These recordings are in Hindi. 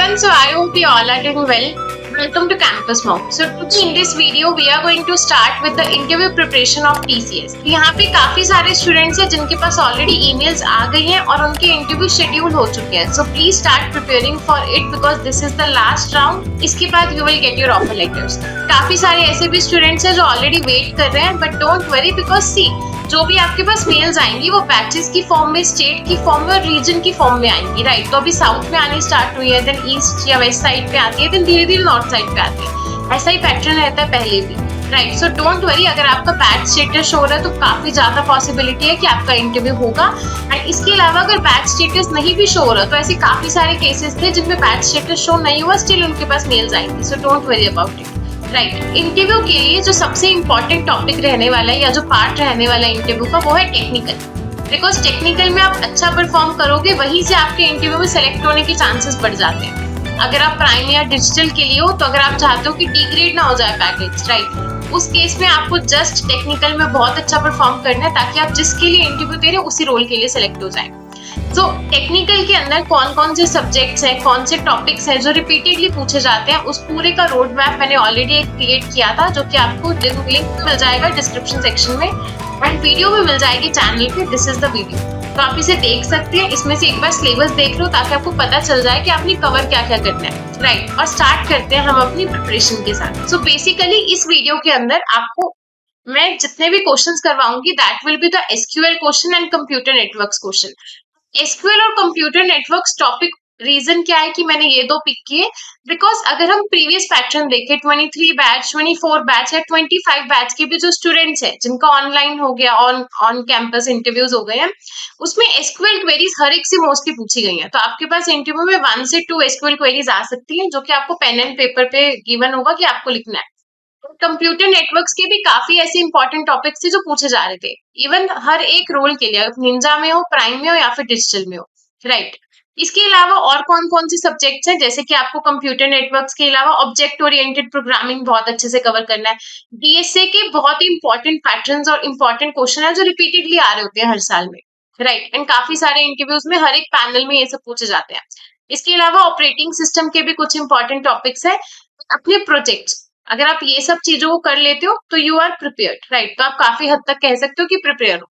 everyone, so I hope you all are doing well. Welcome to Campus Mock. So today in this video we are going to start with the interview preparation of TCS. यहाँ पे काफी सारे स्टूडेंट्स हैं जिनके पास ऑलरेडी ईमेल्स आ गई हैं और उनके इंटरव्यू शेड्यूल हो चुके हैं. So please start preparing for it because this is the last round. इसके बाद you will get your offer letters. काफी सारे ऐसे भी स्टूडेंट्स हैं जो ऑलरेडी वेट कर रहे हैं, but don't worry because see जो भी आपके पास मेल्स आएंगी वो बैचेस की फॉर्म में, स्टेट की फॉर्म में और रीजन की फॉर्म में आएंगी, राइट. तो अभी साउथ में आनी स्टार्ट हुई है, देन ईस्ट या वेस्ट साइड पे आती है, देन धीरे धीरे नॉर्थ साइड पे आती है. ऐसा ही पैटर्न रहता है पहले भी, राइट. सो डोंट वरी, अगर आपका बैच स्टेटस शो हो रहा है तो काफी ज्यादा पॉसिबिलिटी है कि आपका इंटरव्यू होगा. एंड इसके अलावा अगर बैच स्टेटस नहीं भी शो हो रहा तो ऐसे काफी सारे केसेस थे जिनमें बैच स्टेटस शो नहीं हुआ, स्टिल उनके पास मेल्स आएंगी. So don't worry about it, right. Interview के लिए जो सबसे इंपॉर्टेंट टॉपिक रहने वाला है या जो पार्ट रहने वाला है इंटरव्यू का वो है टेक्निकल. बिकॉज टेक्निकल में आप अच्छा परफॉर्म करोगे, वहीं से आपके इंटरव्यू में सेलेक्ट होने के चांसेस बढ़ जाते हैं. अगर आप प्राइम या डिजिटल के लिए हो तो अगर आप चाहते हो कि डी ग्रेड ना हो जाए पैकेज, राइट, उस केस में आपको जस्ट टेक्निकल में बहुत अच्छा परफॉर्म करना है ताकि आप जिसके लिए इंटरव्यू दे रहे हो उसी रोल के लिए सेलेक्ट हो जाए. तो टेक्निकल के अंदर कौन कौन से सब्जेक्ट्स हैं, कौन से टॉपिक्स हैं जो रिपीटेडली पूछे जाते हैं, उस पूरे का रोड मैप मैंने ऑलरेडी एक क्रिएट किया था जो कि आपको लिंक मिल जाएगा डिस्क्रिप्शन सेक्शन में एंड वीडियो भी मिल जाएगी चैनल पे. दिस इज द वीडियो, तो आप इसे देख सकते हैं. इसमें से एक बार सिलेबस देख लो ताकि आपको पता चल जाए कि आपने कवर क्या क्या करना है, राइट. और स्टार्ट करते हैं हम अपनी प्रिपरेशन के साथ. सो बेसिकली इस वीडियो के अंदर आपको मैं जितने भी क्वेश्चंस करवाऊंगी that will be the SQL question and computer networks question. SQL और कंप्यूटर नेटवर्क्स टॉपिक रीजन क्या है कि मैंने ये दो पिक किए, बिकॉज अगर हम प्रीवियस पैटर्न देखें 23 बैच, 24 बैच या 25 बैच के भी जो स्टूडेंट्स हैं जिनका ऑनलाइन हो गया, ऑन कैंपस इंटरव्यूज हो गए हैं, उसमें एसक्यूएल क्वेरीज हर एक से मोस्टली पूछी गई हैं. तो आपके पास इंटरव्यू में 1 से 2 एसक्यूएल क्वेरीज आ सकती हैं जो कि आपको पेन एंड पेपर पे गिवन होगा कि आपको लिखना है. कंप्यूटर नेटवर्क्स के भी काफी ऐसे इंपॉर्टेंट टॉपिक्स थे जो पूछे जा रहे थे, इवन हर एक रोल के लिए, निंजा में हो, प्राइम में हो या फिर डिजिटल में हो, राइट. इसके अलावा और कौन कौन से सब्जेक्ट्स हैं, जैसे कि आपको कंप्यूटर नेटवर्क्स के अलावा ऑब्जेक्ट ओरिएंटेड प्रोग्रामिंग बहुत अच्छे से कवर करना है. डीएसए के बहुत ही इंपॉर्टेंट पैटर्न्स और इंपॉर्टेंट क्वेश्चन है जो रिपीटेडली आ रहे होते हैं हर साल में, राइट. एंड काफी सारे इंटरव्यूज में हर एक पैनल में ये सब पूछे जाते हैं. इसके अलावा ऑपरेटिंग सिस्टम के भी कुछ इंपॉर्टेंट टॉपिक्स है. अपने प्रोजेक्ट्स, अगर आप ये सब चीजों को कर लेते हो तो यू आर प्रिपेयर्ड, राइट. तो आप काफी हद तक कह सकते हो कि प्रिपेयर हो.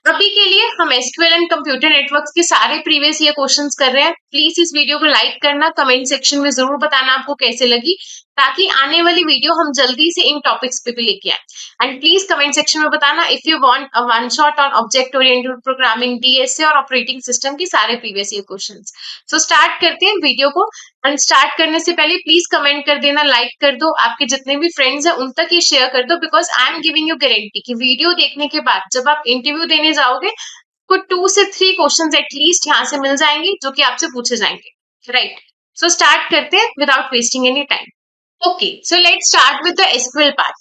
अभी के लिए हम एसक्यूएल एंड कंप्यूटर नेटवर्क्स के सारे प्रीवियस ईयर क्वेश्चंस कर रहे हैं. प्लीज इस वीडियो को लाइक करना, कमेंट सेक्शन में जरूर बताना आपको कैसे लगी, ताकि आने वाली वीडियो हम जल्दी से इन टॉपिक्स पे भी लेके आए. एंड प्लीज कमेंट सेक्शन में बताना if you want a one shot on object oriented programming, DSA और ऑपरेटिंग सिस्टम की सारे प्रीवियस ईयर क्वेश्चंस. सो स्टार्ट करते हैं वीडियो को. एंड स्टार्ट करने से पहले प्लीज कमेंट कर देना, लाइक कर दो, आपके जितने भी फ्रेंड्स हैं उन तक ये शेयर कर दो, because I am giving you guarantee कि वीडियो देखने के बाद जब आप इंटरव्यू देने जाओगे तो 2 से 3 क्वेश्चंस एटलीस्ट यहाँ से मिल जाएंगे जो कि आपसे पूछे जाएंगे, राइट. सो स्टार्ट करते हैं without wasting any time. Okay, so let's start with the SQL part.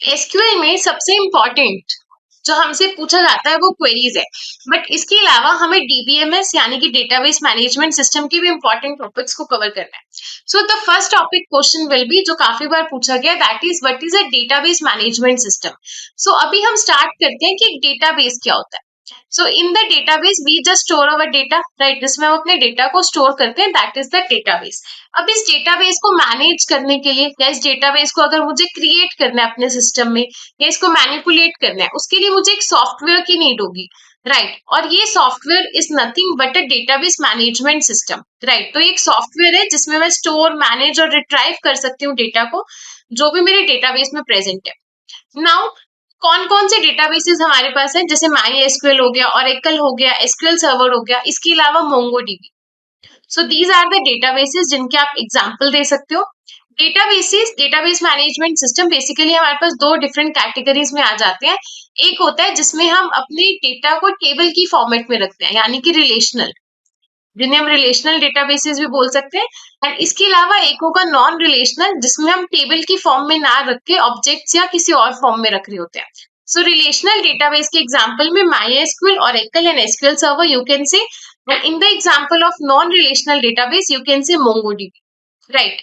SQL में सबसे इंपॉर्टेंट जो हमसे पूछा जाता है वो क्वेरीज है, बट इसके अलावा हमें डीबीएमएस यानी कि डेटाबेस मैनेजमेंट सिस्टम के भी इंपॉर्टेंट टॉपिक्स को कवर करना है. So the first topic question will be, जो काफी बार पूछा गया, that is what is a database management system. So अभी हम स्टार्ट करते हैं कि डेटाबेस क्या होता है. So in the database we just store our data, right. जिसमें हम अपने डेटा को स्टोर करते हैं, दैट इज द डेटाबेस. अब इस डेटाबेस को मैनेज करने के लिए या इस डेटाबेस को अगर मुझे क्रिएट करना है अपने सिस्टम में या इसको मैनिपुलेट करना है, उसके लिए मुझे एक सॉफ्टवेयर की नीड होगी, राइट. और ये software is nothing but a database management system, right. तो एक सॉफ्टवेयर है जिसमें मैं स्टोर, मैनेज और रिट्राइव कर सकती हूँ डेटा को जो भी मेरे डेटाबेस में प्रेजेंट है. नाउ कौन कौन से डेटाबेसेस हमारे पास हैं, जैसे MySQL हो गया, Oracle हो गया, SQL सर्वर हो गया, इसके अलावा MongoDB. So these are the databases जिनके आप एग्जांपल दे सकते हो. Databases, database management system basically हमारे पास 2 डिफरेंट कैटेगरीज में आ जाते हैं. एक होता है जिसमें हम अपने डेटा को टेबल की फॉर्मेट में रखते हैं, यानी कि रिलेशनल, जिन्हें हम रिलेशनल डेटाबेसेस भी बोल सकते हैं. एंड इसके अलावा एक होगा नॉन रिलेशनल, जिसमें हम टेबल की फॉर्म में ना रख के ऑब्जेक्ट्स या किसी और फॉर्म में रख रहे होते हैं. सो रिलेशनल डेटाबेस के एग्जांपल में MySQL, Oracle and SQL server you can say. And in the example of non relational database you can say MongoDB, right.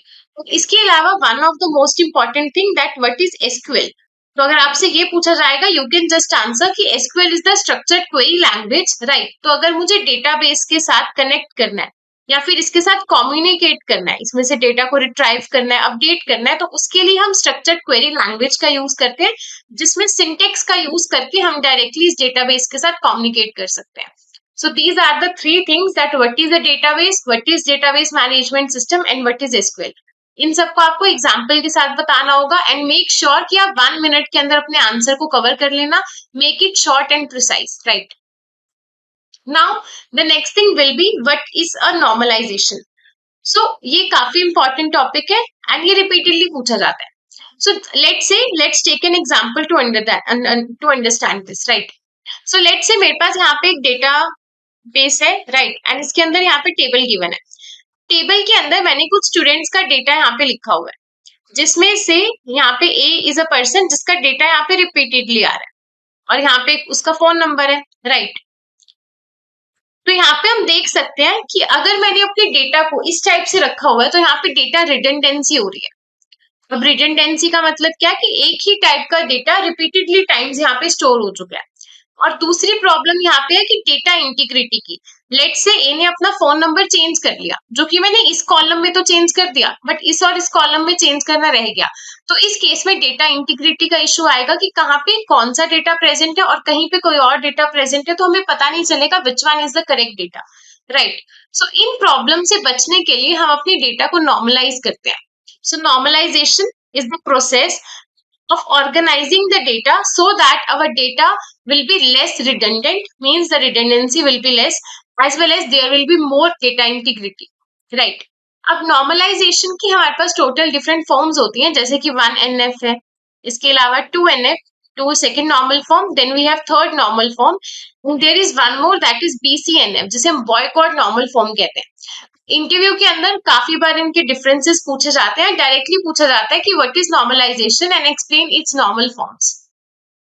इसके अलावा one of the most important thing that what is SQL. तो अगर आपसे ये पूछा जाएगा यू कैन जस्ट आंसर कि SQL is the structured query language, right. तो अगर मुझे डेटाबेस के साथ कनेक्ट करना है या फिर इसके साथ कम्युनिकेट करना है, इसमें से डेटा को रिट्राइव करना है, अपडेट करना है, तो उसके लिए हम स्ट्रक्चर्ड क्वेरी लैंग्वेज का यूज करते हैं, जिसमें सिंटेक्स का यूज करके हम डायरेक्टली इस डेटाबेस के साथ कम्युनिकेट कर सकते हैं. So these are the three things that what is a database, what is database management system and what is SQL. इन सबको आपको एग्जाम्पल के साथ बताना होगा एंड मेक श्योर कि आप 1 मिनट के अंदर अपने आंसर को कवर कर लेना. Make it short and precise, right. Now the next thing will be what is a normalization. So ये काफी इंपॉर्टेंट टॉपिक है एंड ये रिपीटेडली पूछा जाता है. So let's take an example to understand this, right? So let's say मेरे पास यहाँ पे एक डेटा बेस है, राइट, एंड इसके अंदर यहाँ पे टेबल गिवन है. टेबल के अंदर मैंने कुछ स्टूडेंट्स का डेटा यहाँ पे लिखा हुआ है, जिसमें से यहाँ पे ए इज अ पर्सन जिसका डेटा यहाँ पे रिपीटेडली आ रहा है और यहाँ पे उसका फोन नंबर है, राइट. तो यहाँ पे हम देख सकते हैं कि अगर मैंने अपने डेटा को इस टाइप से रखा हुआ है तो यहाँ पे डेटा रिडंडेंसी हो रही है. अब रिडंडेंसी का मतलब क्या है कि एक ही टाइप का डेटा रिपीटेडली टाइम्स यहाँ पे स्टोर हो चुका है. और दूसरी प्रॉब्लम यहाँ पे है कि डेटा इंटीग्रिटी की. लेट्स से ए ने अपना फोन नंबर चेंज कर लिया, जो कि मैंने इस कॉलम में तो चेंज कर दिया, बट इस और इस कॉलम में चेंज करना रह गया. तो इस केस में डेटा इंटीग्रिटी का इशू आएगा कि कहाँ पे कौन सा डेटा प्रेजेंट है और कहीं पे कोई और डेटा प्रेजेंट है, तो हमें पता नहीं चलेगा which one is the correct data, right. So in problem से बचने के लिए हम अपने डेटा को नॉर्मलाइज करते हैं. So normalization is the process of organizing the data so that our data will be less redundant, means the redundancy will be less, as well as there will be more data integrity, right. अब normalization की हमारे पास total different forms होती हैं, जैसे कि 1NF है, इसके अलावा 2NF, 2 second normal form, then we have third normal form, and there is one more that is BCNF, जिसे हम boycott normal form कहते हैं. इंटरव्यू के अंदर काफी बार इनके डिफरेंसेस पूछे जाते हैं, डायरेक्टली पूछा जाता है कि what is normalization and explain its normal forms.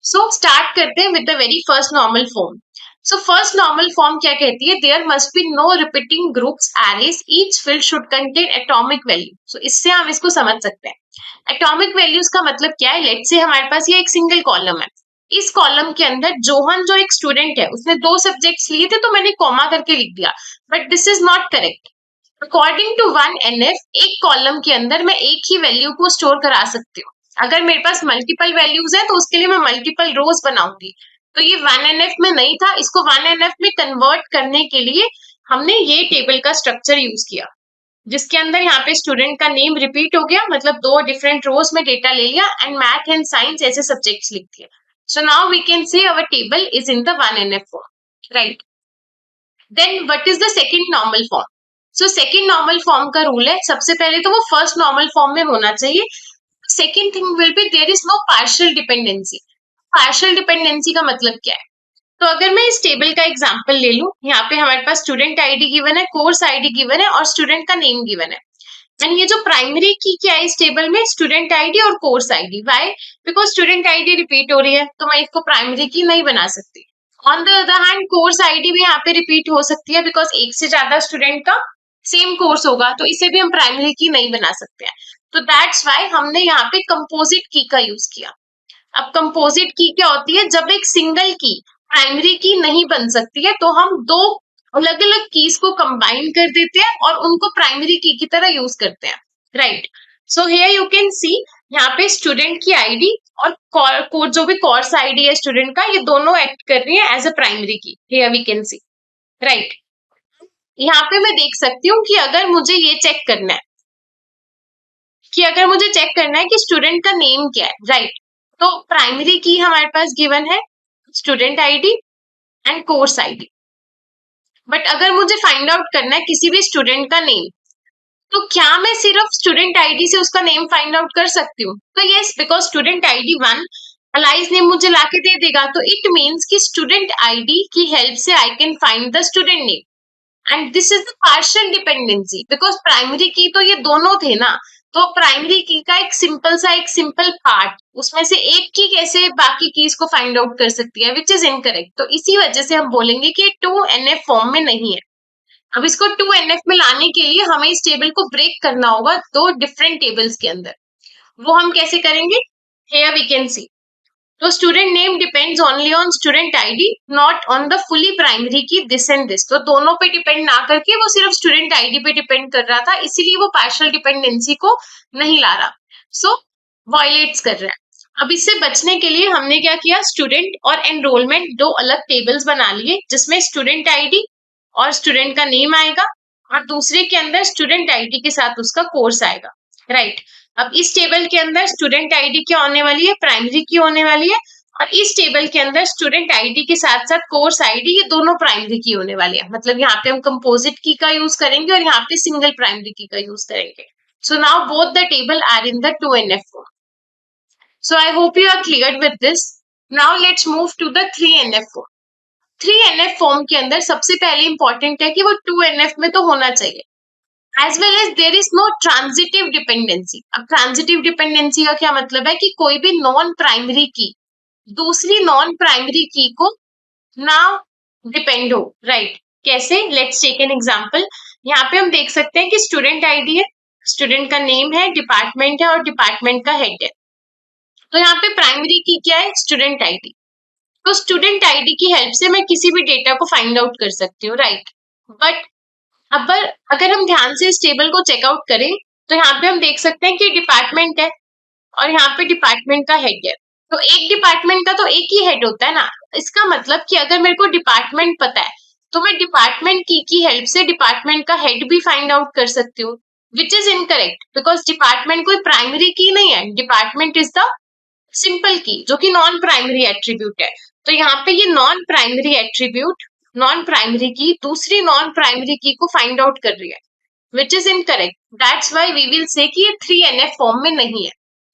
So start करते हैं with the very first normal form. So first normal form क्या कहती है, there must be no repeating groups arrays, each field should contain atomic value. So इससे हम इसको समझ सकते हैं. एटॉमिक वैल्यूज का मतलब क्या है, लेट्स से हमारे पास ये एक सिंगल कॉलम है. इस कॉलम के अंदर जोहन जो एक स्टूडेंट है उसने 2 सब्जेक्ट्स लिए थे, तो मैंने कॉमा करके लिख दिया, but this is not correct. According to 1NF एक कॉलम के अंदर मैं एक ही वैल्यू को स्टोर करा सकती हूँ. अगर मेरे पास मल्टीपल वैल्यूज है तो उसके लिए मैं मल्टीपल रोज बनाऊंगी. तो ये 1NF में नहीं था, इसको 1NF में कन्वर्ट करने के लिए हमने ये टेबल का स्ट्रक्चर यूज किया, जिसके अंदर यहाँ पे स्टूडेंट का नेम रिपीट हो गया, मतलब 2 डिफरेंट रोज में डेटा ले लिया एंड मैथ एंड साइंस ऐसे सब्जेक्ट्स लिख दिए. So now we can say our table is in the 1NF form, right. Then what is the second normal form. So second normal form का रूल है, सबसे पहले तो वो फर्स्ट नॉर्मल फॉर्म में होना चाहिए. Second thing will be there is no partial dependency. Partial dependency का मतलब क्या है, तो अगर मैं इस टेबल का एग्जांपल ले लूं, यहाँ पे हमारे पास स्टूडेंट आईडी गिवन है, कोर्स आईडी गिवन है और स्टूडेंट का नेम गिवन है. एंड ये जो प्राइमरी की क्या है इस टेबल में, स्टूडेंट आईडी और course ID. Why, because student ID repeat हो रही है, तो मैं इसको प्राइमरी की नहीं बना सकती. On the other hand course ID भी यहाँ पे रिपीट हो सकती है, बिकॉज एक से ज्यादा स्टूडेंट का सेम कोर्स होगा, तो इसे भी हम प्राइमरी की नहीं बना सकते हैं. तो दैट्स वाई हमने यहाँ पे कंपोजिट की का यूज किया. अब कंपोजिट की क्या होती है, जब एक सिंगल की प्राइमरी की नहीं बन सकती है तो हम 2 अलग अलग कीज को कंबाइन कर देते हैं और उनको प्राइमरी की तरह यूज करते हैं, right. So here you can सी यहाँ पे स्टूडेंट की आईडी और जो भी कोर्स आईडी है स्टूडेंट का, ये दोनों एक्ट कर रही है as a primary key. Here we can see, right. यहाँ पे मैं देख सकती हूँ कि अगर मुझे ये चेक करना है कि स्टूडेंट का नेम क्या है, राइट, तो प्राइमरी की हमारे पास गिवन है student ID and course ID. But अगर मुझे फाइंड आउट करना है किसी भी स्टूडेंट का नेम, तो क्या मैं सिर्फ स्टूडेंट आईडी से उसका नेम फाइंड आउट कर सकती हूँ, तो यस, बिकॉज स्टूडेंट आईडी 1 अलाइज नेम मुझे लाके दे देगा, तो इट मीन्स कि स्टूडेंट आईडी की हेल्प से I can find the student name. And this is the partial dependency, because primary key तो ये दोनों थे ना, तो प्राइमरी की का एक सिंपल पार्ट, उसमें से एक की कैसे बाकी कीज को फाइंड आउट कर सकती है, विच इज इनकरेक्ट. तो इसी वजह से हम बोलेंगे कि 2NF फॉर्म में नहीं है. अब इसको 2NF में लाने के लिए हमें इस टेबल को ब्रेक करना होगा 2 डिफरेंट टेबल्स के अंदर. वो हम कैसे करेंगे, हियर वी कैन सी. तो student name depends only on student ID, not on the fully primary key this and this. तो दोनों पे डिपेंड ना करके वो सिर्फ स्टूडेंट आईडी पे डिपेंड कर रहा था, इसीलिए वो पार्शियल डिपेंडेंसी को नहीं ला रहा, सो वायलेट्स कर रहा है। अब इससे बचने के लिए हमने क्या किया, स्टूडेंट और एनरोलमेंट दो अलग टेबल्स बना लिए, जिसमें स्टूडेंट आईडी और स्टूडेंट का नेम आएगा, और दूसरे के अंदर स्टूडेंट आईडी के साथ उसका कोर्स आएगा, राइट। अब इस टेबल के अंदर स्टूडेंट आईडी क्या होने वाली है, प्राइमरी की होने वाली है, और इस टेबल के अंदर स्टूडेंट आईडी के साथ साथ कोर्स आईडी, ये दोनों प्राइमरी की होने वाली है। मतलब यहाँ पे हम कंपोजिट की का यूज करेंगे और यहाँ पे सिंगल प्राइमरी की का यूज करेंगे। So now both the table are in the 2NF form. So I hope you are cleared with this. Now let's move to the 3NF form. 3NF form के अंदर सबसे पहले इंपॉर्टेंट है कि वो 2NF में तो होना चाहिए, as well as there is no transitive dependency. अब ट्रांजिटिव डिपेंडेंसी का क्या मतलब है कि कोई भी नॉन प्राइमरी की दूसरी नॉन प्राइमरी की को ना डिपेंड हो, राइट। कैसे, लेट्स टेक एन एग्जांपल। यहाँ पे हम देख सकते हैं कि स्टूडेंट आईडी है, स्टूडेंट का नेम है, डिपार्टमेंट है और डिपार्टमेंट का हेड है। तो यहाँ पे प्राइमरी की क्या है, स्टूडेंट आईडी। तो स्टूडेंट आईडी की हेल्प से मैं किसी भी डेटा को फाइंड आउट कर सकती हूँ, राइट। बट अब अगर हम ध्यान से इस टेबल को चेकआउट करें तो यहाँ पे हम देख सकते हैं कि डिपार्टमेंट है और यहाँ पे डिपार्टमेंट का हेड है। तो एक डिपार्टमेंट का तो एक ही हेड होता है ना। इसका मतलब कि अगर मेरे को डिपार्टमेंट पता है तो मैं डिपार्टमेंट की हेल्प से डिपार्टमेंट का हेड भी फाइंड आउट कर सकती हूँ, विच इज इनकरेक्ट, बिकॉज डिपार्टमेंट कोई प्राइमरी की नहीं है। डिपार्टमेंट इज द सिंपल की, जो कि नॉन प्राइमरी एट्रीब्यूट है। तो यहाँ पे ये non primary attribute, non primary की दूसरी नॉन प्राइमरी की को फाइंड आउट कर रही है, which is incorrect. That's why we will say कि ये 3NF फॉर्म में नहीं है।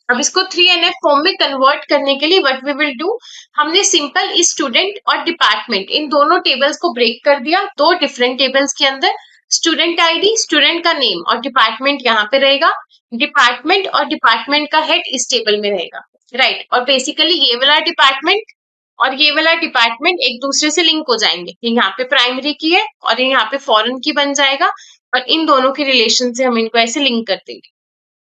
अब इसको 3NF फॉर्म में कन्वर्ट करने के लिए व्हाट वी विल डू, हमने सिंपल स्टूडेंट और डिपार्टमेंट इन दोनों टेबल्स को ब्रेक कर दिया दो डिफरेंट टेबल्स के अंदर। स्टूडेंट आईडी, स्टूडेंट का नेम और डिपार्टमेंट यहाँ पे रहेगा, डिपार्टमेंट और डिपार्टमेंट का हेड इस टेबल में रहेगा, राइट। और बेसिकली ये वाला डिपार्टमेंट और ये वाला डिपार्टमेंट एक दूसरे से लिंक हो जाएंगे। ये यहाँ पे प्राइमरी की है और ये यहाँ पे फॉरेन की बन जाएगा, और इन दोनों के रिलेशन से हम इनको ऐसे लिंक कर देंगे।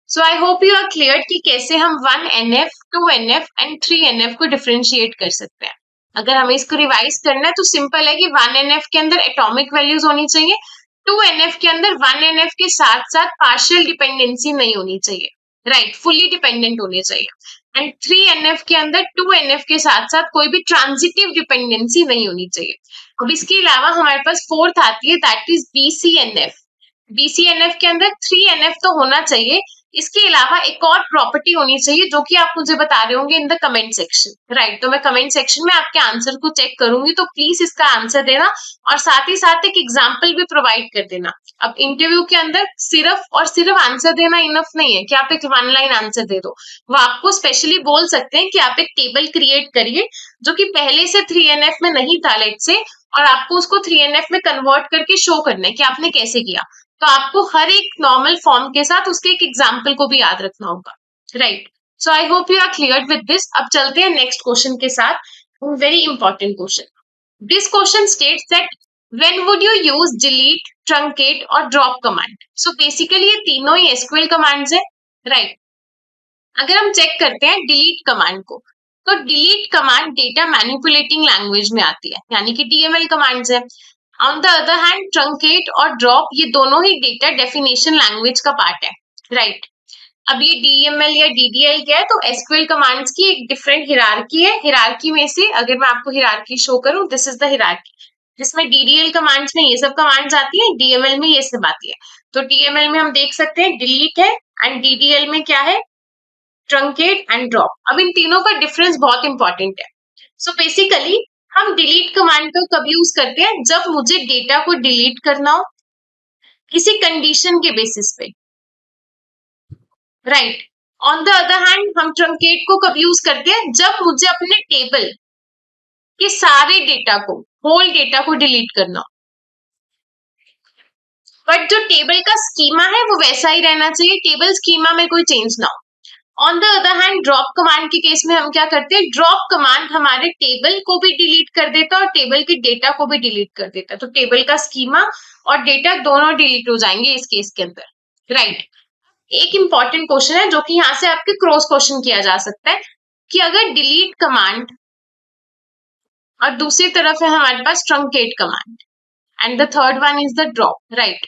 So I hope you are clear कि कैसे हम 1NF, 2NF एंड 3NF को डिफरेंशिएट कर सकते हैं। अगर हमें इसको रिवाइज करना है तो सिंपल है कि 1NF के अंदर एटॉमिक वैल्यूज होनी चाहिए, 2NF के अंदर 1NF के साथ साथ पार्शियल डिपेंडेंसी नहीं होनी चाहिए, राइट, फुली डिपेंडेंट होने चाहिए। एंड 3NF के अंदर 2NF के साथ साथ कोई भी ट्रांजिटिव डिपेंडेंसी नहीं होनी चाहिए। अब इसके अलावा हमारे पास फोर्थ आती है, दैट इज BCNF। BCNF के अंदर 3NF तो होना चाहिए, इसके अलावा एक और प्रॉपर्टी होनी चाहिए जो कि आप मुझे बता रहे होंगे इन द कमेंट सेक्शन, राइट। तो मैं कमेंट सेक्शन में आपके आंसर को चेक करूंगी, तो प्लीज इसका आंसर देना और साथ ही साथ एक एग्जाम्पल भी प्रोवाइड कर देना। अब इंटरव्यू के अंदर सिर्फ और सिर्फ आंसर देना इनफ नहीं है कि आप एक 1 लाइन आंसर दे दो। वो आपको स्पेशली बोल सकते हैं कि आप एक टेबल क्रिएट करिए जो कि पहले से 3NF में नहीं था लेट से, और आपको उसको 3NF में कन्वर्ट करके शो करना है कि आपने कैसे किया। तो आपको हर एक नॉर्मल फॉर्म के साथ उसके एक एग्जाम्पल को भी याद रखना होगा, right. So I hope you are clear with this. अब चलते हैं नेक्स्ट क्वेश्चन के साथ, very important question. This question states that when would you use delete, truncate और ड्रॉप कमांड। सो बेसिकली ये तीनों ही SQL कमांड्स है, राइट। अगर हम चेक करते हैं डिलीट कमांड को, तो delete command data manipulating language में आती है, यानी कि DML कमांड्स है। On the other hand truncate और ड्रॉप ये दोनों ही डेटा डेफिनेशन लैंग्वेज का पार्ट है, राइट। अब ये DML या DDL क्या है, तो SQL कमांड्स की एक डिफरेंट हिरार्की है। हिरार्की में से अगर मैं आपको हिरार्की शो करूं, दिस इज द हिरार्की, जिसमें DDL कमांड्स में ये सब कमांड्स आती है, DML में ये सब आती है। तो DML में हम देख सकते हैं डिलीट है, एंड DDL में क्या है, ट्रंकेट एंड ड्रॉप। अब इन तीनों का डिफरेंस बहुत इंपॉर्टेंट है। सो बेसिकली हम डिलीट कमांड का कब यूज करते हैं, जब मुझे डेटा को डिलीट करना हो किसी कंडीशन के बेसिस पे, right. On the other hand हम ट्रंकेट को कब यूज करते हैं, जब मुझे अपने टेबल के सारे डेटा को, होल डेटा को डिलीट करना हो, बट जो टेबल का स्कीमा है वो वैसा ही रहना चाहिए, टेबल स्कीमा में कोई चेंज ना हो। On the other hand drop command के केस में हम क्या करते हैं, ड्रॉप कमांड हमारे टेबल को भी डिलीट कर देता है और टेबल के डेटा को भी डिलीट कर देता है। तो टेबल का स्कीमा और डेटा दोनों डिलीट हो जाएंगे इस केस के अंदर, राइट। एक इंपॉर्टेंट क्वेश्चन है जो कि यहाँ से आपके क्रॉस क्वेश्चन किया जा सकता है, कि अगर डिलीट कमांड और दूसरी तरफ है हमारे पास truncate command and the third one is the drop, right.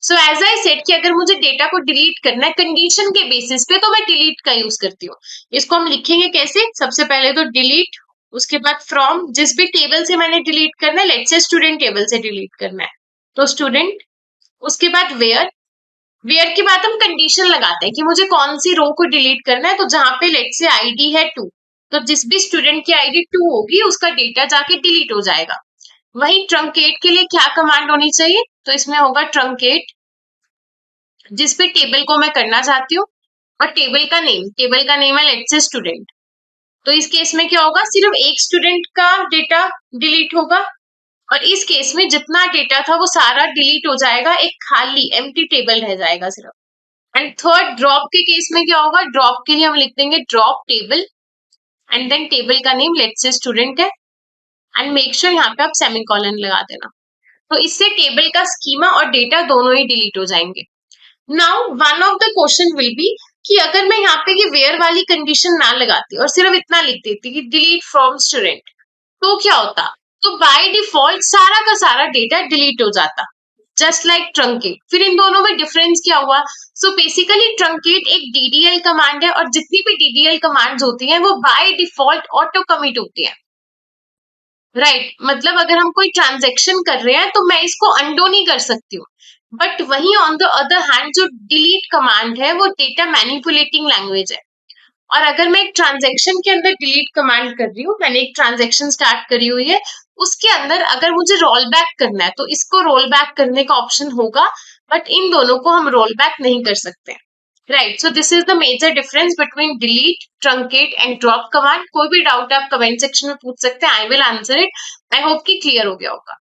So as I said कि अगर मुझे डेटा को डिलीट करना है कंडीशन के बेसिस पे तो मैं डिलीट का यूज करती हूँ। इसको हम लिखेंगे कैसे, सबसे पहले तो डिलीट, उसके बाद फ्रॉम, जिस भी टेबल से मैंने डिलीट करना है, लेट्स से स्टूडेंट टेबल से डिलीट करना है तो स्टूडेंट, उसके बाद वेयर, वेयर के बाद हम कंडीशन लगाते हैं कि मुझे कौन सी रो को डिलीट करना है, तो जहां पे लेट्स से आईडी है 2, तो जिस भी स्टूडेंट की आईडी 2 होगी उसका डेटा जाके डिलीट हो जाएगा। वही ट्रंकेट के लिए क्या कमांड होनी चाहिए, तो इसमें होगा ट्रंकेट, जिस भी टेबल को मैं करना चाहती हूँ, और टेबल का नेम है लेट्स से स्टूडेंट, तो इस केस में क्या होगा, सिर्फ एक स्टूडेंट का डेटा डिलीट होगा, और इस केस में जितना डेटा था वो सारा डिलीट हो जाएगा, एक खाली एम्प्टी टेबल रह जाएगा सिर्फ। एंड थर्ड ड्रॉप के केस में क्या होगा, ड्रॉप के लिए हम लिख देंगे drop table and then table का नेम लेट्स से स्टूडेंट है, एंड मेक श्योर यहाँ पे आप सेमीकोलन लगा देना। तो इससे टेबल का स्कीमा और डेटा दोनों ही डिलीट हो जाएंगे। Now one of the question will B कि अगर मैं यहाँ पे ये वेयर वाली कंडीशन ना लगाती और सिर्फ इतना लिख देती कि डिलीट फ्रॉम स्टूडेंट, तो क्या होता, तो बाय डिफॉल्ट सारा का सारा डेटा डिलीट हो जाता, जस्ट लाइक ट्रंकेट। फिर इन दोनों में डिफरेंस क्या हुआ, सो बेसिकली ट्रंकेट एक डीडीएल कमांड है, और जितनी भी डीडीएल कमांड्स होती हैं वो बाय डिफॉल्ट ऑटो कमिट होती है, राइट। मतलब अगर हम कोई ट्रांजेक्शन कर रहे हैं तो मैं इसको अंडो नहीं कर सकती हूँ, बट वही ऑन द अदर हैंड जो डिलीट कमांड है वो डेटा मैनिपुलेटिंग लैंग्वेज है। और अगर मैं एक ट्रांजेक्शन के अंदर डिलीट कमांड कर रही हूँ, मैंने एक ट्रांजेक्शन स्टार्ट करी हुई है, उसके अंदर अगर मुझे रोल बैक करना है तो इसको रोल बैक करने का ऑप्शन होगा, बट इन दोनों को हम रोल बैक नहीं कर सकते, right. So this is the major difference between delete, truncate and drop command. कोई भी डाउट आप कमेंट सेक्शन में पूछ सकते हैं, I will answer it. I hope कि क्लियर हो गया होगा।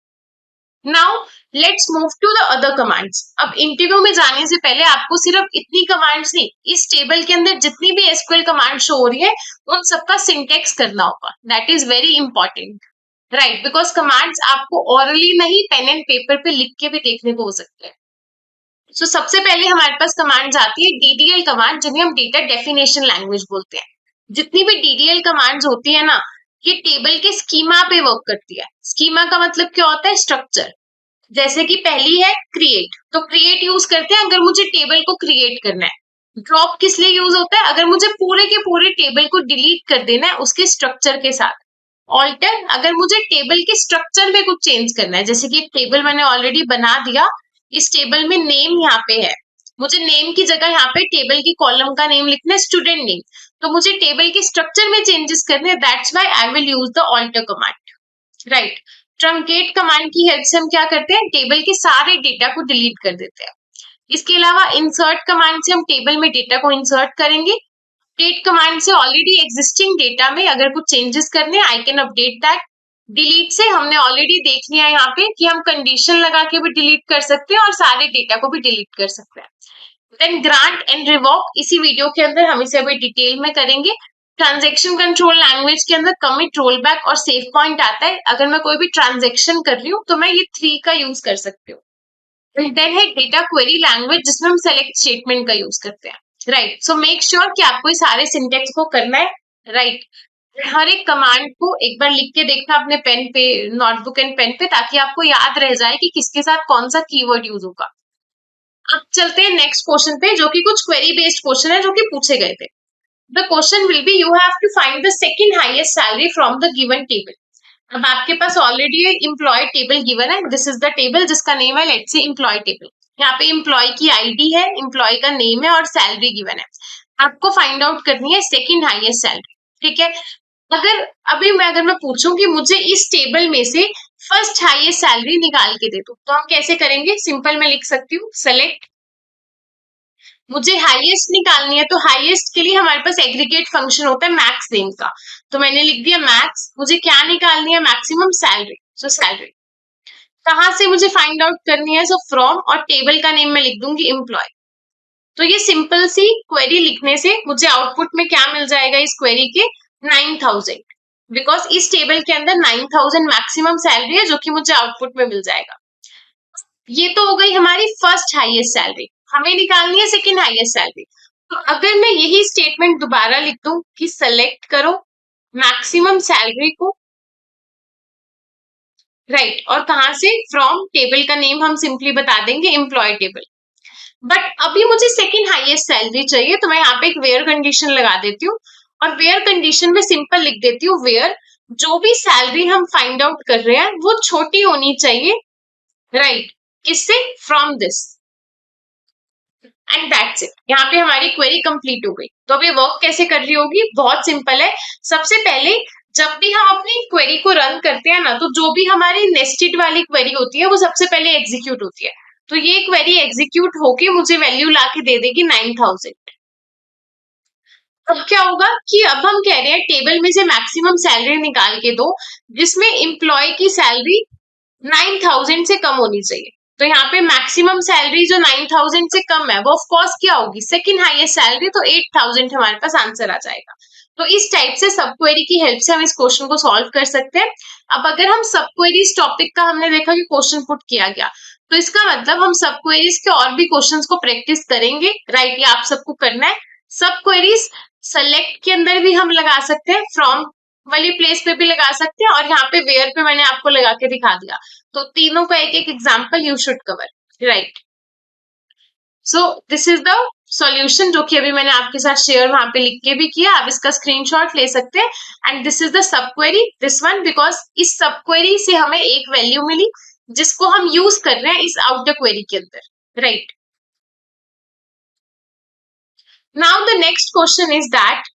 Now let's move to the other commands. अब इंटरव्यू में जाने से पहले आपको सिर्फ इतनी कमांड्स नहीं, इस टेबल के अंदर जितनी भी एसक्यूएल कमांड शो हो रही है उन सबका सिंटेक्स करना होगा, that is very important, right, because commands आपको ओरली नहीं पेन एंड पेपर पे लिख के भी देखने को हो सकते हैं। सो सबसे पहले हमारे पास कमांड्स आती है डीडीएल कमांड, जिन्हें हम डेटा डेफिनेशन लैंग्वेज बोलते हैं। जितनी भी डीडीएल कमांड्स होती है ना, ये टेबल के स्कीमा पे वर्क करती है। स्कीमा का मतलब क्या होता है, स्ट्रक्चर। जैसे कि पहली है क्रिएट, तो क्रिएट यूज करते हैं अगर मुझे टेबल को क्रिएट करना है। ड्रॉप किस लिए यूज होता है, अगर मुझे पूरे के पूरे टेबल को डिलीट कर देना है उसके स्ट्रक्चर के साथ। ऑल्टर, अगर मुझे टेबल के स्ट्रक्चर में कुछ चेंज करना है, जैसे कि एक टेबल मैंने ऑलरेडी बना दिया, इस टेबल में नेम यहाँ पे है, मुझे नेम की जगह यहाँ पे टेबल की कॉलम का नेम लिखना है स्टूडेंट नेम, तो मुझे टेबल के स्ट्रक्चर में चेंजेस करने हैं, that's why I will use the alter command, right. Truncate command की हेल्प से हम क्या करते हैं, टेबल के सारे डेटा को डिलीट कर देते हैं। इसके अलावा इंसर्ट कमांड से हम टेबल में डेटा को इंसर्ट करेंगे। अपडेट कमांड से ऑलरेडी एग्जिस्टिंग डेटा में अगर कुछ चेंजेस करने, I can update that. Delete से हमने ऑलरेडी देख लिया यहाँ पे कि हम कंडीशन लगा के भी डिलीट कर सकते हैं और सारे डेटा को भी डिलीट कर सकते हैं। देन ग्रांट एंड रिवॉक, इसी वीडियो के अंदर हम इसे अभी डिटेल में करेंगे। ट्रांजेक्शन कंट्रोल लैंग्वेज के अंदर कमिट, रोलबैक और सेव पॉइंट आता है। अगर मैं कोई भी ट्रांजेक्शन कर रही हूँ तो मैं ये 3 का यूज कर सकती हूँ। देन है डेटा क्वेरी लैंग्वेज, जिसमें हम सेलेक्ट स्टेटमेंट का यूज करते हैं, राइट। सो मेक श्योर कि आपको सारे सिंटेक्स को करना है, राइट। हर एक कमांड को एक बार लिख के देखना अपने पेन पे, नोटबुक एंड पेन पे, ताकि आपको याद रह जाए कि किसके साथ कौन सा कीवर्ड यूज होगा। अब चलते हैं नेक्स्ट क्वेश्चन पे, जो कि कुछ क्वेरी बेस्ड क्वेश्चन है जो कि पूछे गए थे। The question will be you have to find the second highest salary from the given table. अब आपके पास ऑलरेडी एम्प्लॉय टेबल गिवन है, दिस इज द टेबल जिसका नेम है लेट्स से एम्प्लॉय टेबल। यहाँ पे एम्प्लॉय की आईडी है, एम्प्लॉय का नेम है और सैलरी गिवन है। आपको फाइंड आउट करनी है सेकंड हाईएस्ट सैलरी, ठीक है। अगर मैं पूछूं कि मुझे इस टेबल में से फर्स्ट हाईएस्ट सैलरी निकाल के दे दो, तो हम कैसे करेंगे, सिंपल मैं लिख सकती हूँ सेलेक्ट, मुझे हाईएस्ट निकालनी है तो हाईएस्ट के लिए हमारे पास एग्रीगेट फंक्शन होता है मैक्स नेम का, तो मैंने लिख दिया मैक्स। मुझे क्या निकालनी है, मैक्सिमम सैलरी, सो सैलरी। कहाँ से मुझे फाइंड आउट करनी है, सो फ्रॉम, और टेबल का नेम मैं लिख दूंगी एम्प्लॉय। तो ये सिंपल सी क्वेरी लिखने से मुझे आउटपुट में क्या मिल जाएगा इस क्वेरी के, 9000, बिकॉज इस टेबल के अंदर 9000 मैक्सिमम सैलरी है जो कि मुझे आउटपुट में मिल जाएगा। ये तो हो गई हमारी फर्स्ट हाईएस्ट सैलरी, हमें निकालनी है सेकंड हाईएस्ट सैलरी। तो अगर मैं यही स्टेटमेंट दोबारा लिख दूं कि सेलेक्ट करो मैक्सिमम सैलरी को, राइट, और कहां से, फ्रॉम टेबल का नेम हम सिंपली बता देंगे एम्प्लॉय टेबल। बट अभी मुझे सेकंड हाईएस्ट सैलरी चाहिए, तो मैं यहाँ पे एक वेयर कंडीशन लगा देती हूँ, और वेयर कंडीशन में सिंपल लिख देती हूँ वेयर जो भी सैलरी हम फाइंड आउट कर रहे हैं वो छोटी होनी चाहिए, राइट, किससे, from this, and that's it. यहाँ पे हमारी क्वेरी कंप्लीट हो गई। तो अभी वर्क कैसे कर रही होगी, बहुत सिंपल है। सबसे पहले जब भी हम अपनी क्वेरी को रन करते हैं ना, तो जो भी हमारी नेस्टेड वाली क्वेरी होती है वो सबसे पहले एग्जीक्यूट होती है। तो ये क्वेरी एग्जीक्यूट होके मुझे वैल्यू ला के दे देगी 9000। अब क्या होगा कि अब हम कह रहे हैं टेबल में से मैक्सिमम सैलरी निकाल के दो जिसमें एम्प्लॉय की सैलरी 9000 से कम होनी चाहिए। तो यहाँ पे मैक्सिमम सैलरी जो 9000 से कम है वो ऑफ कोर्स क्या होगी, सेकंड हाईएस्ट सैलरी, तो 8000 हमारे पास आंसर आ जाएगा। तो इस टाइप से सब क्वेरी की हेल्प से हम इस क्वेश्चन को सॉल्व कर सकते हैं। अब अगर हम सब क्वेरीज टॉपिक का हमने देखा कि क्वेश्चन पुट किया गया, तो इसका मतलब हम सब क्वेरीज के और भी क्वेश्चंस को प्रैक्टिस करेंगे, राइट, ये आप सबको करना है। सब क्वेरीज सेलेक्ट के अंदर भी हम लगा सकते हैं, फ्रॉम वाली प्लेस पे भी लगा सकते हैं, और यहाँ पे वेयर पे मैंने आपको लगा के दिखा दिया। तो तीनों का एक एक example you should cover, right. So this is the solution जो कि अभी मैंने आपके साथ शेयर वहां पे लिख के भी किया, आप इसका स्क्रीनशॉट ले सकते हैं। And this is the sub query, this one, because इस सब क्वेरी से हमें एक वैल्यू मिली जिसको हम यूज कर रहे हैं इस आउटर क्वेरी के अंदर, right. Now the next question is that